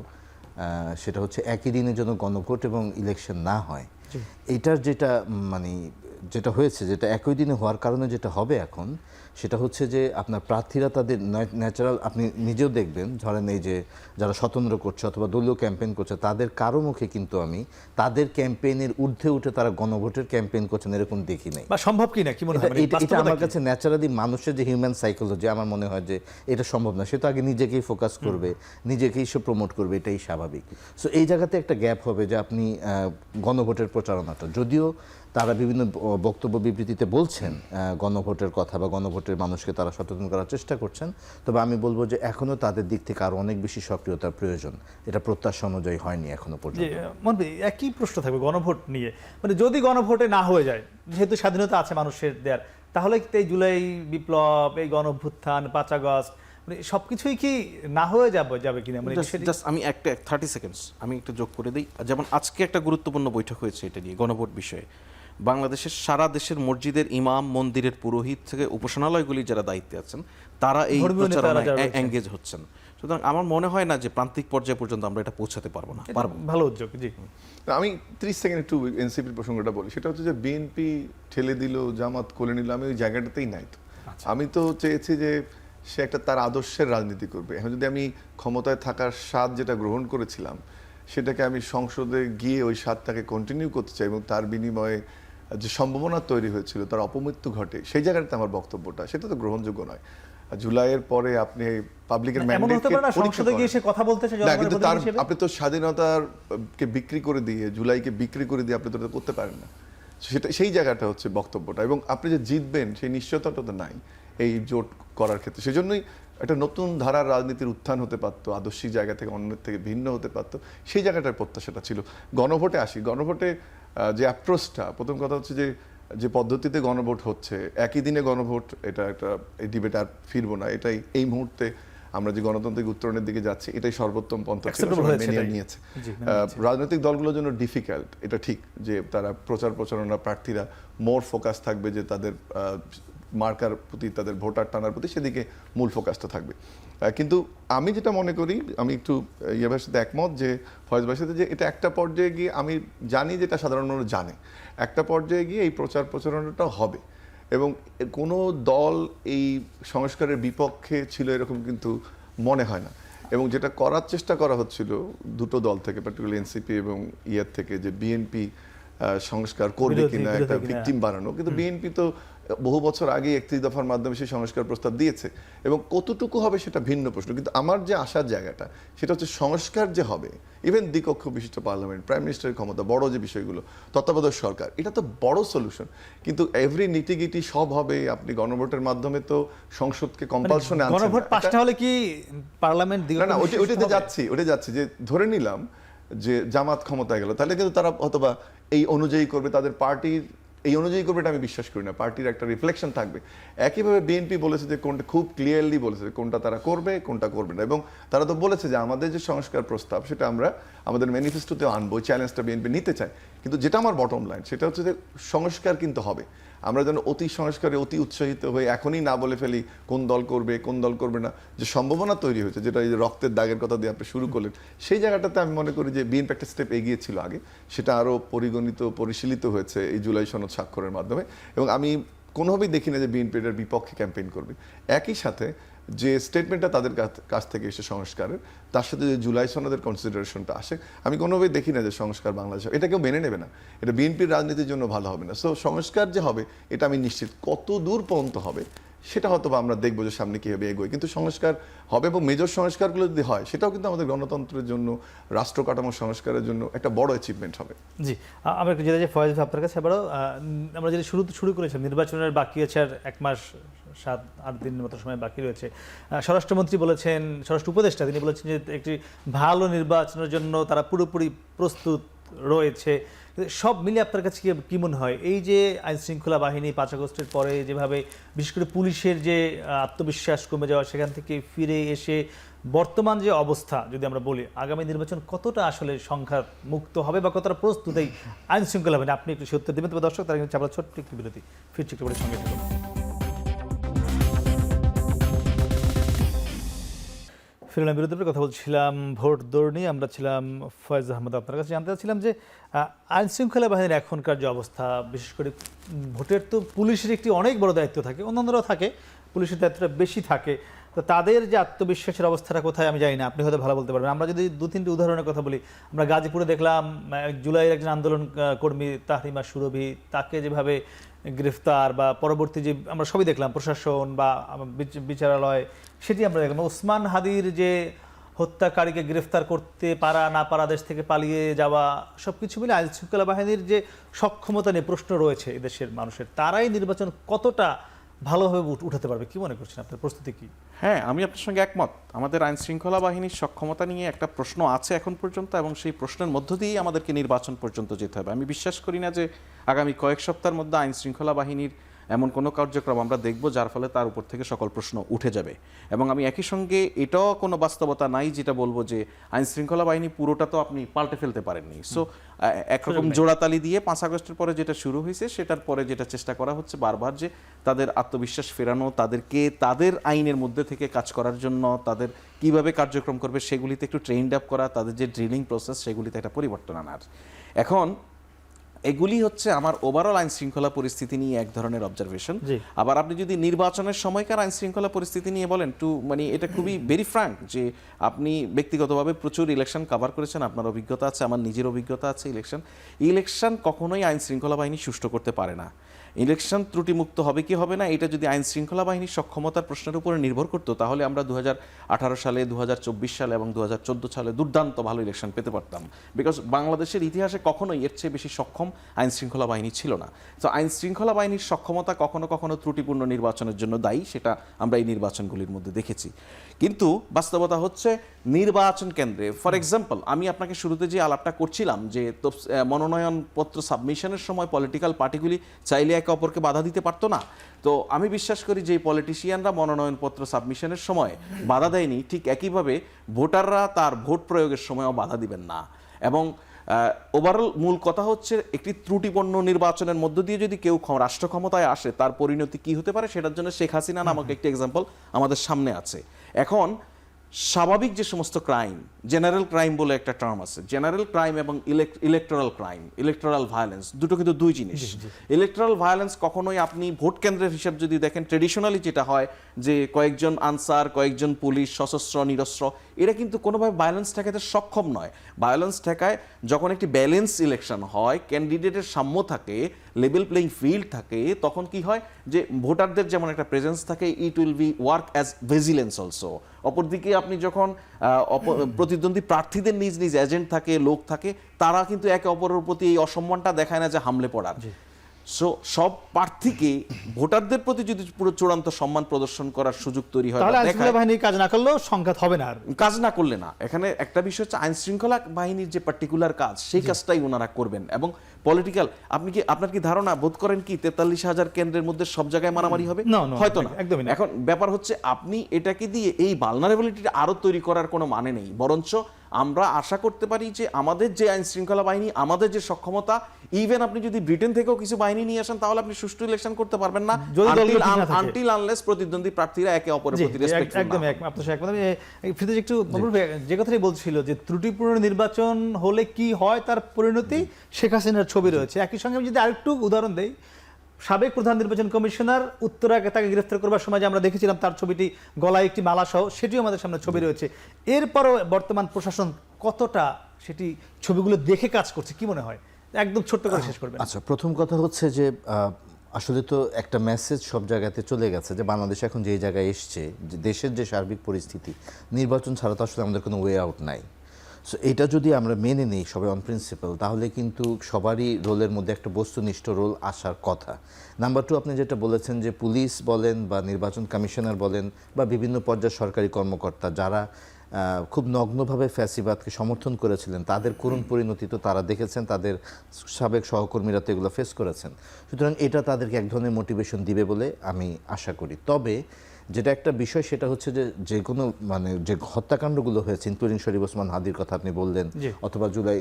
সেটা হচ্ছে একই দিনে যেন গণভোট এবং ইলেকশন না হয়। এটার যেটা হয়েছে, যেটা একই দিনে হওয়ার কারণে যেটা হবে এখন, সেটা হচ্ছে যে আপনার প্রার্থীরা তাদের ন্যাচারাল, আপনি নিজেও দেখবেন, ধরেন এই যে যারা স্বতন্ত্র করছে অথবা দলীয় ক্যাম্পেইন করছে, তাদের কারো মুখে কিন্তু আমি তাদের ক্যাম্পেইনের ঊর্ধ্বে উঠে তারা গণভোটের ক্যাম্পেইন করছেন এরকম দেখি নাই। বা সম্ভব কি না, কি মনে হয় মানে এটা বাস্তবতা আমার কি? কাছে ন্যাচারালি মানুষের যে হিউম্যান সাইকোলজি, আমার মনে হয় যে এটা সম্ভব না। সে তো আগে নিজেকেই ফোকাস করবে, নিজেকেই সে প্রমোট করবে, এটাই স্বাভাবিক। সো এই জায়গাতে একটা গ্যাপ হবে যে আপনি গণভোটের প্রচারণাটা, যদিও তারা বিভিন্ন বক্তব্য বিবৃতিতে বলছেন গণভোটের কথা বা গণভোটের মানুষকে তারা সচেতন করার চেষ্টা করছেন, তবে আমি বলবো যে এখনও তাদের দিক থেকে আরও অনেক বেশি সক্রিয়তার প্রয়োজন। এটা প্রত্যাশা অনুযায়ী হয়নি এখনো যে পর্যন্ত। মনে একই প্রশ্ন থাকবে গণভোট নিয়ে, মানে যদি গণভোটে না হয়ে যায়, যেহেতু স্বাধীনতা আছে মানুষের দেয়ার, তাহলে কি এই জুলাই বিপ্লব, এই গণঅভ্যুত্থান, 5 আগস্ট, মানে সবকিছুই কি না হয়ে যাবে কিনা, মানে জাস্ট আমি একটা 30 সেকেন্ডস আমি একটু যোগ করে দিই। যেমন আজকে একটা গুরুত্বপূর্ণ বৈঠক হয়েছে এটা নিয়ে, গণভোট বিষয়ে। বাংলাদেশের সারা দেশের মসজিদের ইমাম, মন্দিরের পুরোহিত থেকে উপাসনালয়গুলি যারা দায়িত্বে আছেন, তারা এই ধর্মীয় নেতারা প্রচারণায় যারা রয়েছেন। এঙ্গেজ হচ্ছেন। সুতরাং আমার মনে হয় না যে প্রান্তিক পর্যায়ে পর্যন্ত আমরা এটা পৌঁছাতে পারবো না। এটা ভালো উদ্যোগ। জি, আমি 30 সেকেন্ড একটু এনসিপির প্রসঙ্গটা বলি। সেটা হচ্ছে যে বিএনপি ঠেলে দিল, জামাত কোলে নিল, আমি ওই জায়গাটাতেই নাই তো। আমি তো চেয়েছি যে সে একটা তার আদর্শের রাজনীতি করবে। এখন যদি আমি ক্ষমতায় থাকার স্বাদ যেটা গ্রহণ করেছিলাম, সেটাকে আমি সংসদে গিয়ে ওই স্বাদটাকে কন্টিনিউ করতে চাই এবং তার বিনিময়ে যে সম্ভাবনা তৈরি হয়েছিল, তার অপমৃত্যু ঘটে, সেই জায়গাটাতে আমার বক্তব্যটা, সেটা তো গ্রহণযোগ্য নয়। জুলাইয়ের পরে আপনি পাবলিকের এমন হতে পারে না সংসদে গিয়ে সে কথা বলতেছে না, কিন্তু তার আপনি তো স্বাধীনতার কে বিক্রি করে দিয়ে, জুলাইকে বিক্রি করে দিয়ে আপনি তো এটা করতে পারেন না। সেটা সেই জায়গাটা হচ্ছে বক্তব্যটা, এবং আপনি যে জিতবেন সেই নিশ্চয়তাটা তো নাই এই জোট করার ক্ষেত্রে। সেজন্যই একটা নতুন ধারার রাজনীতির উত্থান হতে পারতো, আদর্শিক জায়গা থেকে অন্যের থেকে ভিন্ন হতে পারতো, সেই জায়গাটার প্রত্যাশাটা ছিল। গণভোটে আসি, গণভোটে যে অ্যাপ্রোচটা, প্রথম কথা হচ্ছে যে পদ্ধতিতে গণভোট হচ্ছে, একই দিনে গণভোট, এটা একটা এই ডিবেট আর ফিরবো না, এটাই এই মুহূর্তে আমরা যে গণতান্ত্রিক উত্তরণের দিকে যাচ্ছি, এটাই সর্বোত্তম পন্থা ছিল, সবাই মেনে নিয়েছে। রাজনৈতিক দলগুলোর জন্য ডিফিকাল্ট, এটা ঠিক, যে তারা প্রচারণা, প্রার্থীরা মোর ফোকাস থাকবে যে তাদের মার্কার প্রতি, তাদের ভোটার টানার প্রতি, সেদিকে মূল ফোকাসটা থাকবে। কিন্তু আমি যেটা মনে করি, আমি একটু ইয়ের সাথে একমত যে ফয়েজ ভাইয়ের সাথে, যে এটা একটা পর্যায়ে গিয়ে, আমি জানি যেটা সাধারণ মানুষ জানে, একটা পর্যায়ে গিয়ে এই প্রচারণাটা হবে, এবং কোনো দল এই সংস্কারের বিপক্ষে ছিল এরকম কিন্তু মনে হয় না। এবং যেটা করার চেষ্টা করা হচ্ছিল দুটো দল থেকে, পার্টিকুলার এনসিপি এবং ইয়ের থেকে, যে বিএনপি সংস্কার করবে কিনা, একটা ভিকটিম বানানো। কিন্তু বিএনপি তো বহু বছর আগে 31 দফার মাধ্যমে সেই সংস্কার প্রস্তাব দিয়েছে, এবং কতটুকু হবে সেটা ভিন্ন প্রশ্ন। কিন্তু আমার যে আশার জায়গাটা, সেটা হচ্ছে সংস্কার যে হবে, ইভেন দ্বিকক্ষ বিশিষ্ট পার্লামেন্ট, প্রাইম মিনিস্টারের ক্ষমতা, বড় যে বিষয়গুলো, তত্ত্বাবধায়ক সরকার, এটা তো বড় সলিউশন। কিন্তু এভরি নিটিগিটি সব হবে আপনি গণভোটের মাধ্যমে, তো সংসদকে কম্পালশনে আনছেন। গণভোট পাসটা হলে কি পার্লামেন্ট না, ওইটাতে যাচ্ছি যে ধরে নিলাম যে জামাত ক্ষমতায় গেল, তাহলে কিন্তু তারা অথবা এই অনুযায়ী করবে, তাদের পার্টির এই অনুযায়ী করবে, এটা আমি বিশ্বাস করি না। পার্টির একটা রিফ্লেকশন থাকবে। একইভাবে বিএনপি বলেছে যে কোনটা, খুব ক্লিয়ারলি বলেছে কোনটা তারা করবে, কোনটা করবে না, এবং তারা তো বলেছে যে আমাদের যে সংস্কার প্রস্তাব, সেটা আমরা আমাদের ম্যানিফেস্টোতে আনবো, চ্যালেঞ্জটা বিএনপি নিতে চায়। কিন্তু যেটা আমার বটম লাইন, সেটা হচ্ছে যে সংস্কার কিন্তু হবে। আমরা যেন অতি সংস্কারে অতি উৎসাহিত হয়ে এখনই না বলে ফেলি কোন দল করবে, কোন দল করবে না, যে সম্ভাবনা তৈরি হয়েছে, যেটা এই যে রক্তের দাগের কথা দিয়ে আপনি শুরু করলেন, সেই জায়গাটাতে আমি মনে করি যে বিএনপি একটা স্টেপ এগিয়ে ছিল আগে, সেটা আরও পরিগণিত, পরিশীলিত হয়েছে এই জুলাই সনদ স্বাক্ষরের মাধ্যমে। এবং আমি কোনোভাবেই দেখি না যে বিএনপি এটার বিপক্ষে ক্যাম্পেইন করবে। একই সাথে যে স্টেটমেন্টটা তাদের কাছ থেকে এসে সংস্কারের, তার সাথে যে জুলাই সনদের কনসিডারেশনটা আসে, আমি কোনোভাবেই দেখি না যে সংস্কার বাংলাদেশে, এটা কেউ মেনে নেবে না, এটা বিএনপির রাজনীতির জন্য ভালো হবে না। সো সংস্কার যে হবে, এটা আমি নিশ্চিত। কত দূর পর্যন্ত হবে সেটা হয়তো আমরা দেখবো যে সামনে কীভাবে এগোয়, কিন্তু সংস্কার হবে, এবং মেজর সংস্কারগুলো যদি হয়, সেটাও কিন্তু আমাদের গণতন্ত্রের জন্য, রাষ্ট্র কাঠামো সংস্কারের জন্য একটা বড় অ্যাচিভমেন্ট হবে। জি, আমরা একটু যেটা যে ফয়েজ ভাই আপনার কাছে আবারও, আমরা যেটা শুরু করেছিলাম, নির্বাচনের বাকি আছে আর 1 মাস 7-8 দিনের মতো সময় বাকি রয়েছে। স্বরাষ্ট্রমন্ত্রী বলেছেন, স্বরাষ্ট্র উপদেষ্টা তিনি বলেছেন যে একটি ভালো নির্বাচনের জন্য তারা পুরোপুরি প্রস্তুত রয়েছে। সব মিলে আপনার কাছে কি মনে হয়, এই যে আইন শৃঙ্খলা বাহিনী 5 আগস্টের পরে যেভাবে, বিশেষ করে পুলিশের যে আত্মবিশ্বাস কমে যাওয়া, সেখান থেকে ফিরে এসে বর্তমান যে অবস্থা, যদি আমরা বলি আগামী নির্বাচন কতটা আসলে সংখ্যা মুক্ত হবে বা কতটা প্রস্তুত এই আইন শৃঙ্খলা বাহিনী, আপনি একটু উত্তর দেবেন। তবে দর্শক, তারা কিন্তু আমরা ছোট্ট একটি বিরতি, ফিরছি একটু পরে, সঙ্গে থাকুন। ফিরলাম বিরতির কথা বলছিলাম ভোট দৌড় নিয়ে। আমরা ছিলাম ফয়েজ আহমদ। আপনার কাছে জানতে চাচ্ছিলাম যে আইন শৃঙ্খলা বাহিনীর এখনকার যে অবস্থা, বিশেষ করে ভোটের তো পুলিশের একটি অনেক বড় দায়িত্ব থাকে, অন্যান্যরাও থাকে, পুলিশের দায়িত্বটা বেশি থাকে, তো তাদের যে আত্মবিশ্বাসের অবস্থাটা কোথায় আমি জানি না, আপনি হয়তো ভালো বলতে পারবেন। আমরা যদি 2-3টি উদাহরণের কথা বলি, আমরা গাজীপুরে দেখলাম জুলাইয়ের একজন আন্দোলন কর্মী তাহরিমা সুরভি, তাকে যেভাবে গ্রেফতার বা পরবর্তী যে আমরা সবই দেখলাম, প্রশাসন বা বিচারালয়, সেটি আমরা দেখলাম। ওসমান হাদির যে হত্যাকারীকে গ্রেফতার করতে পারা না পারা, দেশ থেকে পালিয়ে যাওয়া, সব কিছু মিলে আইন শৃঙ্খলা বাহিনীর যে সক্ষমতা নিয়ে প্রশ্ন রয়েছে এদেশের মানুষের, তারাই নির্বাচন কতটা ভালোভাবে উঠাতে পারবে, কি মনে করছেন, আপনার প্রস্তুতি কি? হ্যাঁ, আমি আপনার সঙ্গে একমত। আমাদের আইন শৃঙ্খলা বাহিনীর সক্ষমতা নিয়ে একটা প্রশ্ন আছে এখন পর্যন্ত, এবং সেই প্রশ্নের মধ্য দিয়েই আমাদেরকে নির্বাচন পর্যন্ত যেতে হবে। আমি বিশ্বাস করি না যে আগামী কয়েক সপ্তাহের মধ্যে আইন শৃঙ্খলা বাহিনীর এমন কোনো কার্যক্রম আমরা দেখব যার ফলে তার উপর থেকে সকল প্রশ্ন উঠে যাবে। এবং আমি একই সঙ্গে এটাও কোনো বাস্তবতা নাই যেটা বলবো যে আইন শৃঙ্খলা বাহিনী পুরোটা তো আপনি পাল্টে ফেলতে পারেননি। সো একরকম জোড়াতালি দিয়ে 5 আগস্টের পরে যেটা শুরু হয়েছে, সেটার পরে যেটা চেষ্টা করা হচ্ছে বারবার, যে তাদের আত্মবিশ্বাস ফেরানো, তাদেরকে তাদের আইনের মধ্যে থেকে কাজ করার জন্য তাদের কিভাবে কার্যক্রম করবে সেগুলিতে একটু ট্রেন্ড আপ করা, তাদের যে ড্রিলিং প্রসেস সেগুলিতে একটা পরিবর্তন আনার। এখন এগুলি হচ্ছে আমার ওভারঅল আইন শৃঙ্খলা পরিস্থিতি নিয়ে এক ধরনের অবজারভেশন। আবার আপনি যদি নির্বাচনের সময়কার আইন শৃঙ্খলা পরিস্থিতি নিয়ে বলেন, মানে এটা খুবই ভেরি ফ্র্যাঙ্ক যে আপনি ব্যক্তিগতভাবে প্রচুর ইলেকশন কভার করেছেন, আপনার অভিজ্ঞতা আছে, আমার নিজের অভিজ্ঞতা আছে। ইলেকশন কখনোই আইন শৃঙ্খলা বাহিনী সুষ্ঠু করতে পারে না। ইলেকশন ত্রুটিমুক্ত হবে কি হবে না, এটা যদি আইন শৃঙ্খলা বাহিনীর সক্ষমতার প্রশ্নের উপরে নির্ভর করতো, তাহলে আমরা 2018 সালে, 2024 সালে এবং 2014 সালে দুর্দান্ত ভালো ইলেকশন পেতে পারতাম। বিকজ বাংলাদেশের ইতিহাসে কখনোই এর চেয়ে বেশি সক্ষম আইন শৃঙ্খলা বাহিনী ছিল না। তো আইন শৃঙ্খলা বাহিনীর সক্ষমতা কখনো কখনো ত্রুটিপূর্ণ নির্বাচনের জন্য দায়ী, সেটা আমরা এই নির্বাচনগুলির মধ্যে দেখেছি। কিন্তু বাস্তবতা হচ্ছে নির্বাচন কেন্দ্রে, ফর এক্সাম্পল, আমি আপনাকে শুরুতে যে আলাপটা করছিলাম যে মনোনয়নপত্র সাবমিশনের সময় পলিটিক্যাল পার্টিগুলি চাইলে একে অপরকে বাধা দিতে পারতো না। তো আমি বিশ্বাস করি যে পলিটিশিয়ানরা মনোনয়নপত্র সাবমিশনের সময় বাধা দেয়নি, ঠিক একইভাবে ভোটাররা তার ভোট প্রয়োগের সময়ও বাধা দিবেন না। এবং ওভারঅল মূল কথা হচ্ছে একটি ত্রুটিপূর্ণ নির্বাচনের মধ্য দিয়ে যদি কেউ রাষ্ট্র ক্ষমতায় আসে, তার পরিণতি কি হতে পারে সেটার জন্য শেখ হাসিনা নামক একটি এক্সাম্পল আমাদের সামনে আছে। এখন স্বাভাবিক যে সমস্ত ক্রাইম, জেনারেল ক্রাইম বলে একটা টার্ম আছে, জেনারেল ক্রাইম এবং ইলেকটোরাল ক্রাইম, ইলেকটোরাল ভায়োলেন্স, দুটো কিন্তু দুই জিনিস। ইলেকটোরাল ভায়োলেন্স কখনোই আপনি ভোট কেন্দ্রের হিসাব যদি দেখেন, ট্রেডিশনালি যেটা হয় যে কয়েকজন আনসার, কয়েকজন পুলিশ, সশস্ত্র নিরস্ত্র, এরা কিন্তু কোনোভাবে ভায়োলেন্স ঠেকাতে সক্ষম নয়। ভায়োলেন্স ঠেকায় যখন একটি ব্যালেন্স ইলেকশন হয়, ক্যান্ডিডেটের সাম্য থাকে, লেভেল প্লেইং ফিল্ড থাকে, তখন কি হয় যে ভোটারদের যেমন একটা প্রেজেন্স থাকে, it will be work as vigilance also. অপরদিকে আপনি যখন প্রতিদ্বন্দ্বী প্রার্থীদের নিজ নিজ এজেন্ট থাকে, লোক থাকে, তারা কিন্তু একে অপরের প্রতি এই অসম্মানটা দেখায় না যে হামলে পড়ার। সো সব প্রার্থীকে ভোটারদের প্রতি যদি পুরো চূড়ান্ত সম্মান প্রদর্শন করার সুযোগ তৈরি হয়, তাহলে আইন শৃঙ্খলা বাহিনী কাজ না করলেও সংঘাত হবে না, আর কাজ না করলে না। এখানে একটা বিষয় হচ্ছে আইন শৃঙ্খলা বাহিনীর যে পার্টিকুলার কাজ, সেই কাজটাই ওনারা করবেন। এবং পলিটিক্যাল, আপনার কি ধারণা বোধ করেন কি 43,000 কেন্দ্রের মধ্যে সব জায়গায় মারামারি হবে? হয়তো না, একদমই না। এখন ব্যাপার হচ্ছে আপনি এটাকে দিয়ে এই ভালনারেবিলিটিটা আরো তৈরি করার কোনো মানে নেই। বরঞ্চ আমরা আশা করতে পারি যে আমাদের যে আইন শৃঙ্খলা বাহিনী, আমাদের যে সক্ষমতা, ইভেন আপনি যদি ব্রিটেন থেকেও কিছু বাহিনী নিয়ে আসেন, তাহলে আপনি সুষ্ঠু ইলেকশন করতে পারবেন না আনটিল আনলেস প্রতিদ্বন্দ্বী প্রার্থীরা একে অপরের প্রতি রেসপেক্টফুল। একদম আপনার সাথে একদম। ফিরোজ একটু যে কথাই বলছিল যে ত্রুটিপূর্ণ নির্বাচন হলে কি হয় তার পরিণতি, শেখ হাসিনার ছবি রয়েছে। একই সঙ্গে আমি যদি আরেকটু উদাহরণ দেই, সাবেক প্রধান নির্বাচন কমিশনার উত্তরাকে তাকে গ্রেফতার করবার সময় যে আমরা দেখেছিলাম তার ছবিটি গলায় একটি মালা সহ, সেটিও আমাদের সামনে ছবি রয়েছে। এরপরও বর্তমান প্রশাসন কতটা সেটি ছবিগুলো দেখে কাজ করছে, কি মনে হয়? একদম ছোট্ট করে শেষ করবেন। আচ্ছা, প্রথম কথা হচ্ছে যে আসলে তো একটা মেসেজ সব জায়গাতে চলে গেছে যে বাংলাদেশ এখন যেই জায়গায় এসছে, যে দেশের যে সার্বিক পরিস্থিতি, নির্বাচন ছাড়া তো আসলে আমাদের কোনো ওয়ে আউট নাই। সো এটা যদি আমরা মেনে নিই সবাই অন প্রিন্সিপাল, তাহলে কিন্তু সবারই রোলের মধ্যে একটা বস্তুনিষ্ঠ রোল আসার কথা। নাম্বার 2, আপনি যেটা বলেছেন যে পুলিশ বলেন বা নির্বাচন কমিশনার বলেন বা বিভিন্ন পর্যায়ের সরকারি কর্মকর্তা যারা খুব নগ্নভাবে ফ্যাসিবাদকে সমর্থন করেছিলেন, তাদের করুণ পরিণতি তো তারা দেখেছেন, তাদের সাবেক সহকর্মীরা তো এগুলো ফেস করেছেন। সুতরাং এটা তাদেরকে এক ধরনের মোটিভেশন দিবে বলে আমি আশা করি। তবে যেটা একটা বিষয় সেটা হচ্ছে যে যে কোনো মানে যে হত্যাকাণ্ডগুলো হয়েছে ইনক্লুডিং শরীফ ওসমান হাদির কথা আপনি বললেন, জি। অথবা জুলাই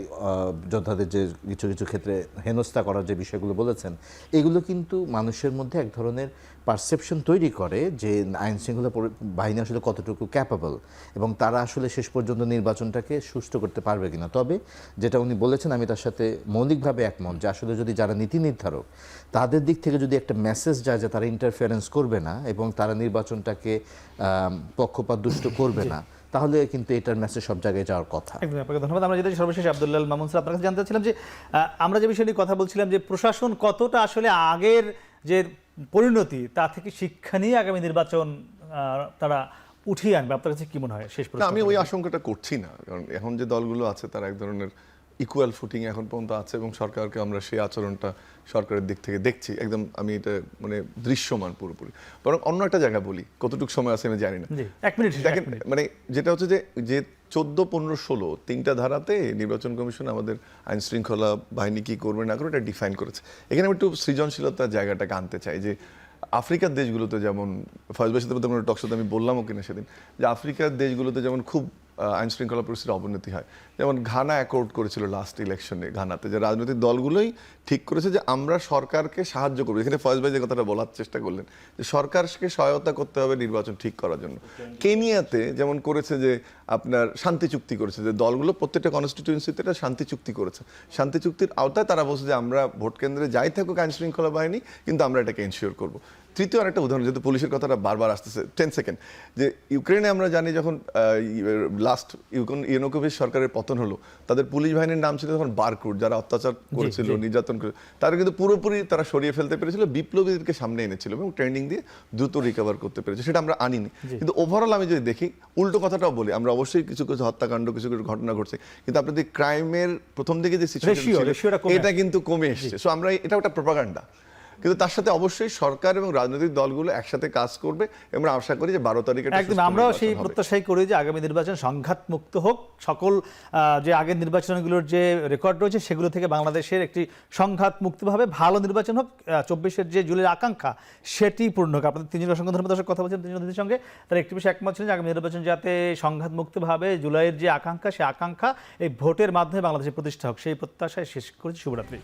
যোদ্ধাদের যে কিছু কিছু ক্ষেত্রে হেনস্থা করার যে বিষয়গুলো বলেছেন, এগুলো কিন্তু মানুষের মধ্যে এক ধরনের পারসেপশন তৈরি করে যে আইন শৃঙ্খলা বাহিনী আসলে কতটুকু ক্যাপাবল এবং তারা আসলে শেষ পর্যন্ত নির্বাচনটাকে সুষ্ঠু করতে পারবে কিনা। তবে যেটা উনি বলেছেন আমি তার সাথে মৌলিকভাবে একমত যে আসলে যদি যারা নীতি নির্ধারক তাদের দিক থেকে যদি একটা মেসেজ যায় যে তারা ইন্টারফারেন্স করবে না এবং তারা নির্বাচনটাকে পক্ষপাতদুষ্ট করবে না, তাহলে কিন্তু এটার মেসেজ সব জায়গায় যাওয়ার কথা। একদম, আপনাকে ধন্যবাদ। আমরা যেটা সর্বশেষ আব্দুল্লাহ মামুন স্যার আপনার কাছে জানতে চাচ্ছিলাম যে আমরা যে বিষয় নিয়ে কথা বলছিলাম যে প্রশাসন কতটা আসলে আগের যে পরিণতি তা থেকে শিক্ষা নিয়ে আগামী নির্বাচন তারা উঠিয়ে আনবে, আপনার কাছে কি মনে হয় শেষ না, পর্যন্ত? আমি ওই আশঙ্কাটা করছি না, কারণ এখন যে দলগুলো আছে তারা এক ধরনের ইকুয়াল ফুটিং এখন পর্যন্ত আছে এবং সরকারকে আমরা সেই আচরণটা সরকারের দিক থেকে দেখছি একদম, আমি এটা মানে দৃশ্যমান পুরোপুরি। বরং অন্য একটা জায়গা বলি, কতটুকু সময় আছে আমি জানি না। জি, 1 মিনিট দেখেন, মানে যেটা হচ্ছে যে 14, 15, 16 তিনটা ধারাতে নির্বাচন কমিশন আমাদের আইন শৃঙ্খলা বাহিনী কি করবে না করবে এটা ডিফাইন করেছে। এখানে আমি একটু সৃজনশীলতার জায়গাটাকে আনতে চাই যে আফ্রিকার দেশগুলোতে যেমন ফয়জবের সাথে টকশোতে আমি বললামও কিনা সেদিন, যে আফ্রিকার দেশগুলোতে যেমন খুব আইন শৃঙ্খলা পরিস্থিতির অবনতি হয়। যেমন ঘানা অ্যাকর্ড করেছিল লাস্ট ইলেকশনে, ঘানাতে যে রাজনৈতিক দলগুলোই ঠিক করেছে যে আমরা সরকারকে সাহায্য করবো। এখানে ফয়েজ ভাই যে কথাটা বলার চেষ্টা করলেন যে সরকারকে সহায়তা করতে হবে নির্বাচন ঠিক করার জন্য। কেনিয়াতে যেমন করেছে যে আপনার শান্তি চুক্তি করেছে, যে দলগুলো প্রত্যেকটা কনস্টিটিউয়েন্সিতে একটা শান্তি চুক্তি করেছে। শান্তি চুক্তির আওতায় তারা বলছে যে আমরা ভোট কেন্দ্রে যাই থাকুক আইন শৃঙ্খলা বাহিনী, কিন্তু আমরা এটাকে এনশিওর করবো। তৃতীয় আরেকটা উদাহরণ, যেহেতু পুলিশের কথাটা বারবার আসতেছে, 10 সেকেন্ড, যে ইউক্রেনে আমরা জানি যখন লাস্ট ইউনুকোভিচ সরকারের পতন হলো, তাদের পুলিশ বাহিনীর নাম ছিল তখন বারকুট, যারা অত্যাচার করেছিল, নির্যাতন করে, তারা কিন্তু পুরোপুরি তারা সরিয়ে ফেলতে পেরেছিল, বিপ্লবীদেরকে সামনে এনেছিল এবং ট্রেনিং দিয়ে দ্রুত রিকভার করতে পেরেছে। সেটা আমরা আনিনি। কিন্তু ওভারঅল আমি যদি দেখি, উল্টো কথাটাও বলি, আমরা অবশ্যই কিছু কিছু হত্যাকাণ্ড, কিছু কিছু ঘটনা ঘটছে, কিন্তু আপনাদের ক্রাইমের প্রথম দিকে যে সিচুয়েশন এটা কিন্তু কমে এসেছে। সো আমরা এটা একটা প্রোপাগান্ডা, কিন্তু তার সাথে অবশ্যই সরকার এবং রাজনৈতিক দলগুলো একসাথে কাজ করবে এবং আশা করি যে 12 তারিখে একদম আমরাও সেই প্রত্যাশাই করি যে আগামী নির্বাচন সংঘাত মুক্ত হোক, সকল যে আগের নির্বাচনগুলোর যে রেকর্ড রয়েছে সেগুলো থেকে বাংলাদেশের একটি সংঘাত মুক্তভাবে ভালো নির্বাচন হোক, 24-এর যে জুলাইয়ের আকাঙ্ক্ষা সেটি পূর্ণ হোক। আপনাদের তিনজন অসংখ্য ধন্যবাদ। দর্শক কথা বলছেন তিনজন অতিথির সঙ্গে, তারা একটি বিষয়ে একমত ছিলেন যে আগামী নির্বাচন যাতে সংঘাত মুক্তভাবে জুলাইয়ের যে আকাঙ্ক্ষা, সেই আকাঙ্ক্ষা এই ভোটের মাধ্যমে বাংলাদেশে প্রতিষ্ঠা হোক, সেই প্রত্যাশায় শেষ করেছি। শুভরাত্রি।